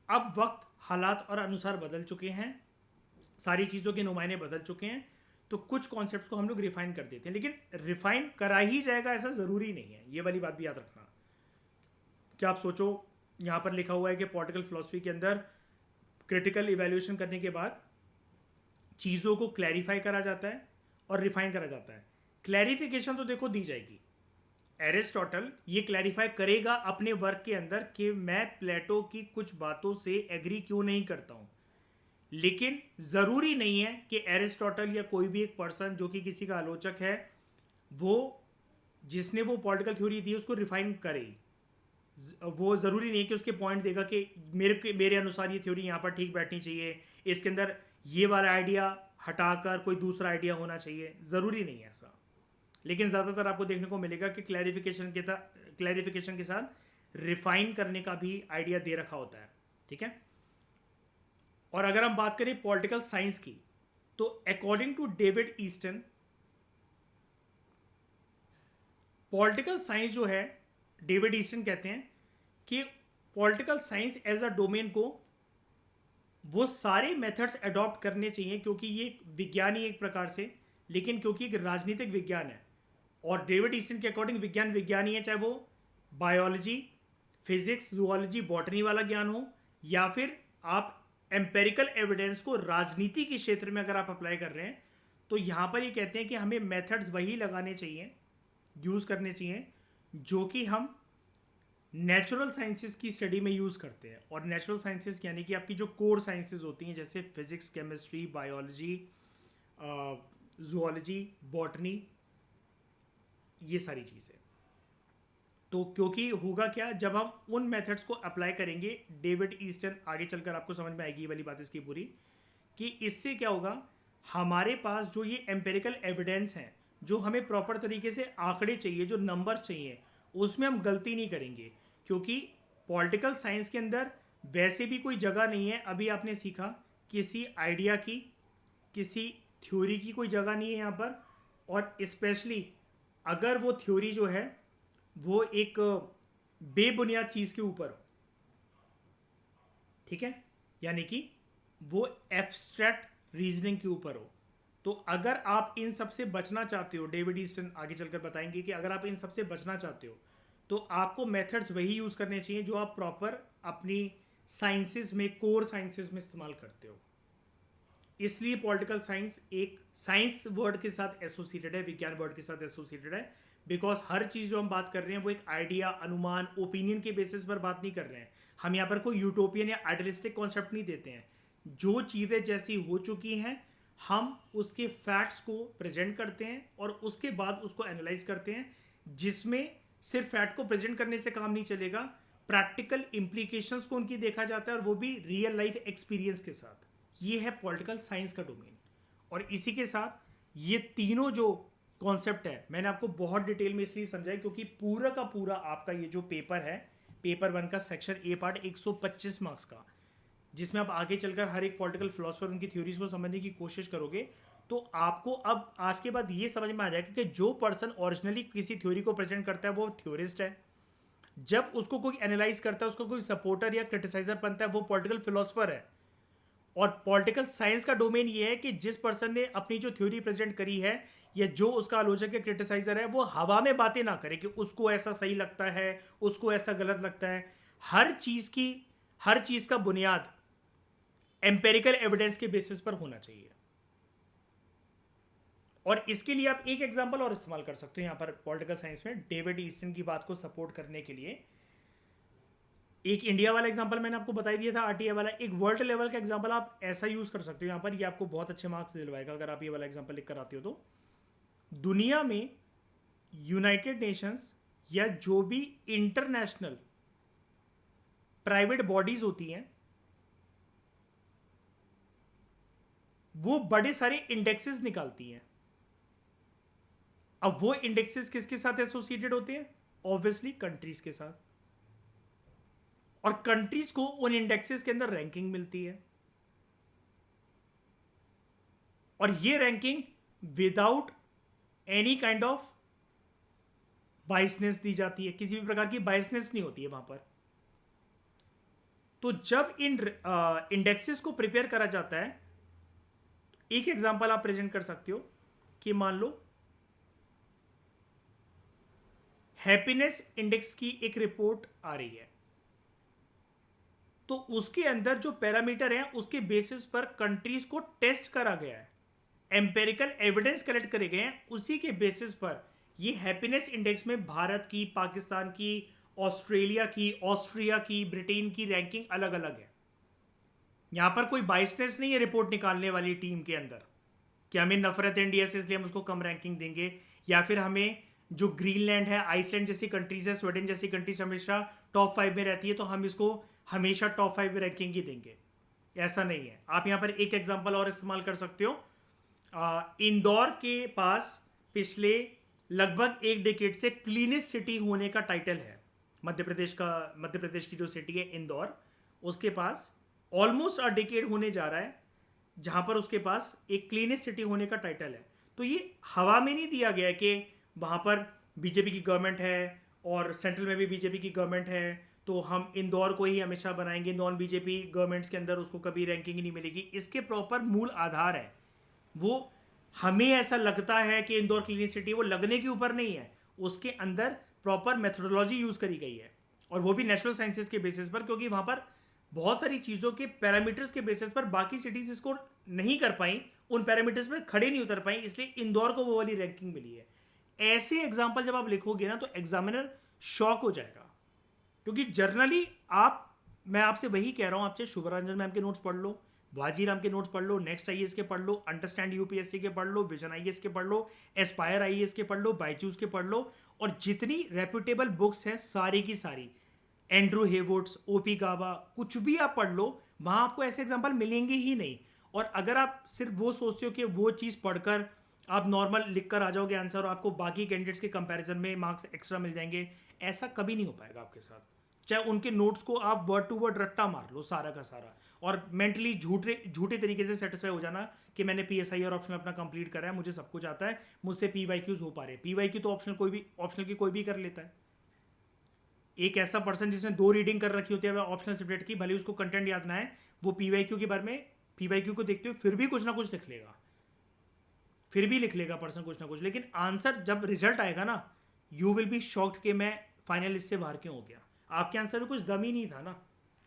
अब वक्त, हालात और अनुसार बदल चुके हैं, सारी चीज़ों के नुमाइंदे बदल चुके हैं, तो कुछ कॉन्सेप्ट्स को हम लोग रिफाइन कर देते हैं। लेकिन रिफाइन करा ही जाएगा ऐसा ज़रूरी नहीं है, ये वाली बात भी याद रखना। क्या आप सोचो, यहाँ पर लिखा हुआ है कि पॉलिटिकल फिलोसफी के अंदर क्रिटिकल इवेल्युएशन करने के बाद चीज़ों को क्लैरिफाई करा जाता है और रिफाइन करा जाता है। क्लैरिफिकेशन तो देखो दी जाएगी, एरिस्टोटल ये क्लैरिफाई करेगा अपने वर्क के अंदर कि मैं प्लेटो की कुछ बातों से एग्री क्यों नहीं करता हूं, लेकिन ज़रूरी नहीं है कि एरिस्टोटल या कोई भी एक पर्सन जो कि किसी का आलोचक है, वो जिसने वो पॉलिटिकल थ्योरी दी उसको रिफाइन करे। वो ज़रूरी नहीं है कि उसके पॉइंट देगा कि मेरे अनुसार ये थ्योरी यहाँ पर ठीक बैठनी चाहिए, इसके अंदर ये वाला आइडिया हटाकर कोई दूसरा आइडिया होना चाहिए, ज़रूरी नहीं है ऐसा। लेकिन ज़्यादातर आपको देखने को मिलेगा कि क्लैरिफिकेशन के साथ रिफाइन करने का भी आइडिया दे रखा होता है। ठीक है। और अगर हम बात करें पॉलिटिकल साइंस की, तो according to David Easton, political science जो है, डेविड ईस्टन कहते हैं कि political science as a domain को वो सारे मेथड्स अडॉप्ट करने चाहिए, क्योंकि ये विज्ञान ही एक प्रकार से, लेकिन क्योंकि एक राजनीतिक विज्ञान है, और डेविड ईस्टन के अकॉर्डिंग विज्ञान ही है, चाहे वो बायोलॉजी, फिजिक्स, जूलॉजी, बॉटनी वाला ज्ञान हो, या फिर आप एम्पेरिकल एविडेंस को राजनीति के क्षेत्र में अगर आप अप्लाई कर रहे हैं, तो यहाँ पर ये कहते हैं कि हमें मेथड्स वही लगाने चाहिए, यूज़ करने चाहिए, जो कि हम नेचुरल साइंसेस की स्टडी में यूज़ करते हैं। और नेचुरल साइंसेस यानी कि आपकी जो कोर साइंसेस होती हैं, जैसे physics, chemistry, biology, zoology, botany, ये सारी चीज़ें। तो क्योंकि होगा क्या, जब हम उन मेथड्स को अप्लाई करेंगे, डेविड ईस्टन आगे चलकर आपको समझ में आएगी ये वाली बात इसकी पूरी, कि इससे क्या होगा, हमारे पास जो ये एम्पेरिकल एविडेंस हैं, जो हमें प्रॉपर तरीके से आंकड़े चाहिए, जो नंबर चाहिए, उसमें हम गलती नहीं करेंगे। क्योंकि पॉलिटिकल साइंस के अंदर वैसे भी कोई जगह नहीं है, अभी आपने सीखा, किसी आइडिया की, किसी थ्योरी की कोई जगह नहीं है यहाँ पर। और स्पेशली अगर वो थ्योरी जो है वो एक बेबुनियाद चीज़ के ऊपर हो, ठीक है, यानी कि वो एब्स्ट्रैक्ट रीजनिंग के ऊपर हो। तो अगर आप इन सब से बचना चाहते हो, डेविड ईस्टन आगे चलकर बताएंगे कि अगर आप इन सब से बचना चाहते हो, तो आपको मेथड्स वही यूज़ करने चाहिए जो आप प्रॉपर अपनी साइंसेस में, कोर साइंसेस में इस्तेमाल करते हो। इसलिए पॉलिटिकल साइंस एक साइंस वर्ड के साथ एसोसिएटेड है, विज्ञान वर्ड के साथ एसोसिएटेड है, बिकॉज हर चीज़ जो हम बात कर रहे हैं वो एक आइडिया, अनुमान, ओपिनियन के बेसिस पर बात नहीं कर रहे हैं। हम यहाँ पर कोई यूटोपियन या आइडियलिस्टिक कॉन्सेप्ट नहीं देते हैं। जो चीज़ें जैसी हो चुकी हैं हम उसके फैक्ट्स को प्रेजेंट करते हैं और उसके बाद उसको एनालाइज करते हैं, जिसमें सिर्फ फैक्ट को प्रेजेंट करने से काम नहीं चलेगा, प्रैक्टिकल इम्प्लीकेशंस को उनकी देखा जाता है और वो भी रियल लाइफ एक्सपीरियंस के साथ। ये है पॉलिटिकल साइंस का डोमेन। और इसी के साथ ये तीनों जो कॉन्सेप्ट है मैंने आपको बहुत डिटेल में इसलिए समझाया क्योंकि पूरा का पूरा आपका ये जो पेपर है, पेपर 1 का सेक्शन ए पार्ट 125 मार्क्स का, जिसमें आप आगे चलकर हर एक पॉलिटिकल फिलोसफर उनकी थ्योरीज को समझने की कोशिश करोगे, तो आपको अब आज के बाद ये समझ में आ जाएगा कि जो पर्सन ओरिजिनली किसी थ्योरी को प्रेजेंट करता है वो थ्योरिस्ट है, जब उसको कोई एनालाइज करता है, उसको कोई सपोर्टर या क्रिटिसाइजर बनता है, वो पॉलिटिकल फिलोसफर है। और पॉलिटिकल साइंस का डोमेन ये है कि जिस पर्सन ने अपनी जो थ्योरी प्रेजेंट करी है या जो उसका आलोचक या क्रिटिसाइजर है वो हवा में बातें ना करे कि उसको ऐसा सही लगता है, उसको ऐसा गलत लगता है। हर चीज का बुनियाद एम्पेरिकल एविडेंस के बेसिस पर होना चाहिए। और इसके लिए आप एक एग्जांपल और इस्तेमाल कर सकते हो यहां पर पॉलिटिकल साइंस में डेविड ईस्टन की बात को सपोर्ट करने के लिए। एक इंडिया वाला एग्जांपल मैंने आपको बता दिया था, आरटीए वाला। एक वर्ल्ड लेवल का एग्जांपल आप ऐसा यूज कर सकते हो यहां पर, ये आपको बहुत अच्छे मार्क्स दिलवाएगा अगर आप ये वाला एग्जांपल लिख कर आते हो तो। दुनिया में यूनाइटेड नेशंस या जो भी इंटरनेशनल प्राइवेट बॉडीज होती हैं वो बड़े सारे इंडेक्सेस निकालती हैं। अब वो इंडेक्सेस किसके साथ एसोसिएटेड होते हैं? ऑब्वियसली कंट्रीज के साथ। और कंट्रीज को उन इंडेक्सेस के अंदर रैंकिंग मिलती है, और ये ranking without any kind of biasness दी जाती है, किसी भी प्रकार की बाइसनेस नहीं होती है वहां पर। तो जब इन इंडेक्सेस को प्रिपेयर करा जाता है, एक एग्जांपल आप प्रेजेंट कर सकते हो कि मान लो हैप्पीनेस इंडेक्स की एक रिपोर्ट आ रही है, तो उसके अंदर जो पैरामीटर है उसके बेसिस पर कंट्रीज को टेस्ट करा गया है, एम्पेरिकल एविडेंस कलेक्ट करे गए हैं, उसी के बेसिस पर ये हैप्पीनेस इंडेक्स में भारत की, पाकिस्तान की, ऑस्ट्रेलिया की, ऑस्ट्रिया की, ब्रिटेन की रैंकिंग अलग अलग है। यहां पर कोई बाइसनेस नहीं है रिपोर्ट निकालने वाली टीम के अंदर कि हमें नफरत है इंडिया से इसलिए हम उसको कम रैंकिंग देंगे, या फिर हमें जो ग्रीनलैंड है, आइसलैंड जैसी कंट्रीज है, स्वीडन जैसी कंट्रीज हमेशा टॉप 5 में रहती है तो हम इसको हमेशा टॉप 5 में रैंकिंग ही देंगे। ऐसा नहीं है। आप यहां पर एक एग्जांपल और इस्तेमाल कर सकते हो। इंदौर के पास पिछले लगभग एक डिकेड से क्लीनेस्ट सिटी होने का टाइटल है। मध्य प्रदेश की जो सिटी है इंदौर, उसके पास ऑलमोस्ट अ डिकेड होने जा रहा है जहां पर उसके पास एक क्लीनेस्ट सिटी होने का टाइटल है। तो ये हवा में नहीं दिया गया कि वहां पर बीजेपी की गवर्नमेंट है और सेंट्रल में भी बीजेपी की गवर्नमेंट है तो हम इंदौर को ही हमेशा बनाएंगे, नॉन बीजेपी गवर्नमेंट्स के अंदर उसको कभी रैंकिंग ही नहीं मिलेगी। इसके प्रॉपर मूल आधार है वो, हमें ऐसा लगता है कि इंदौर क्लीन सिटी, वो लगने के ऊपर नहीं है, उसके अंदर प्रॉपर मेथोडोलॉजी यूज करी गई है, और वो भी नेचुरल साइंसेस के बेसिस पर, क्योंकि वहां पर बहुत सारी चीजों के पैरामीटर्स के बेसिस पर बाकी सिटीज इसको नहीं कर पाई, उन पैरामीटर्स पे खड़े नहीं उतर पाई, इसलिए इंदौर को वो वाली रैंकिंग मिली है। ऐसे एग्जाम्पल जब आप लिखोगे ना तो एग्जामिनर शॉक हो जाएगा, क्योंकि जर्नली मैं आपसे वही कह रहा हूं, आपसे शुभरंजन मैम के नोट्स पढ़ लो, वाजीराम के नोट्स पढ़ लो, नेक्स्ट आईएएस के पढ़ लो, अंडरस्टैंड यूपीएससी के पढ़ लो, विजन आईएएस के पढ़ लो, एस्पायर आईएएस के पढ़ लो, बायजूस के पढ़ लो, और जितनी रेप्यूटेबल बुक्स हैं सारी की सारी, एंड्रू हेवुड्स, ओपी गाबा, कुछ भी आप पढ़ लो, वहां आपको ऐसे एग्जाम्पल मिलेंगे ही नहीं। और अगर आप सिर्फ वो सोचते हो कि वो चीज़ पढ़कर आप नॉर्मल लिख कर आ जाओगे आंसर और आपको बाकी कैंडिडेट्स के कंपैरिजन में मार्क्स एक्स्ट्रा मिल जाएंगे, ऐसा कभी नहीं हो पाएगा आपके साथ। चाहे उनके नोट्स को आप वर्ड टू वर्ड रट्टा मार लो सारा का सारा, और मेंटली झूठे तरीके से सेटिस्फाई हो जाना कि मैंने पीएसआई और ऑप्शनल अपना कंप्लीट करा है, मुझे सब कुछ आता है, मुझसे पीवाईक्यूज हो पा रहे हैं। पीवाईक्यू तो ऑप्शनल की कोई भी कर लेता है। एक ऐसा पर्सन जिसने 2 रीडिंग कर रखी होती है ऑप्शनल सब्जेक्ट की, भले उसको कंटेंट याद ना है, वो पीवाईक्यू के बारे में, पीवाईक्यू को देखते हुए फिर भी कुछ ना कुछ लिख लेगा, फिर भी लिख लेगा पर्सन कुछ ना कुछ, लेकिन आंसर जब रिजल्ट आएगा ना, यू विल बी शॉक्ड कि मैं फाइनल इससे बाहर क्यों हो गया। आपके आंसर में कुछ दम ही नहीं था ना,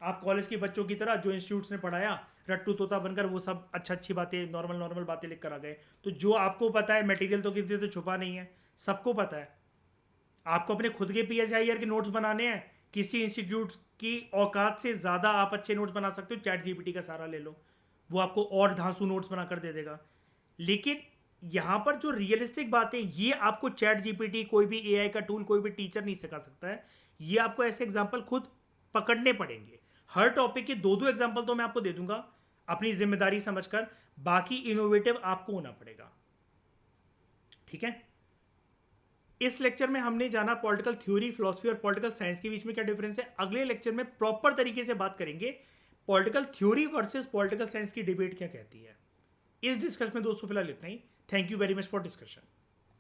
आप कॉलेज के बच्चों की तरह जो इंस्टीट्यूट्स ने पढ़ाया, रट्टू तोता बनकर वो सब अच्छी अच्छी बातें, नॉर्मल नॉर्मल बातें लिख कर आ गए। तो जो आपको पता है, मटेरियल तो किसी से छुपा नहीं है, सबको पता है। आपको अपने खुद के PHIR के नोट्स बनाने हैं, किसी इंस्टीट्यूट की औकात से ज़्यादा आप अच्छे नोट्स बना सकते हो, चैट जीपीटी का सहारा ले लो, वो आपको और धांसू नोट्स बनाकर दे देगा। लेकिन यहाँ पर जो रियलिस्टिक बातें, ये आपको चैट जीपीटी, कोई भी AI का टूल, कोई भी टीचर नहीं सिखा सकता है। ये आपको ऐसे एग्जाम्पल खुद पकड़ने पड़ेंगे। हर टॉपिक के दो दो एग्जाम्पल तो मैं आपको दे दूंगा अपनी जिम्मेदारी समझकर, बाकी इनोवेटिव आपको होना पड़ेगा। ठीक है। इस लेक्चर में हमने जाना पॉलिटिकल थ्योरी, फिलोसफी और पॉलिटिकल साइंस के बीच में क्या डिफरेंस है। अगले लेक्चर में प्रॉपर तरीके से बात करेंगे political theory versus political science की डिबेट क्या कहती है। इस डिस्कशन में दोस्तों फिलहाल इतना ही। Thank you very much for discussion.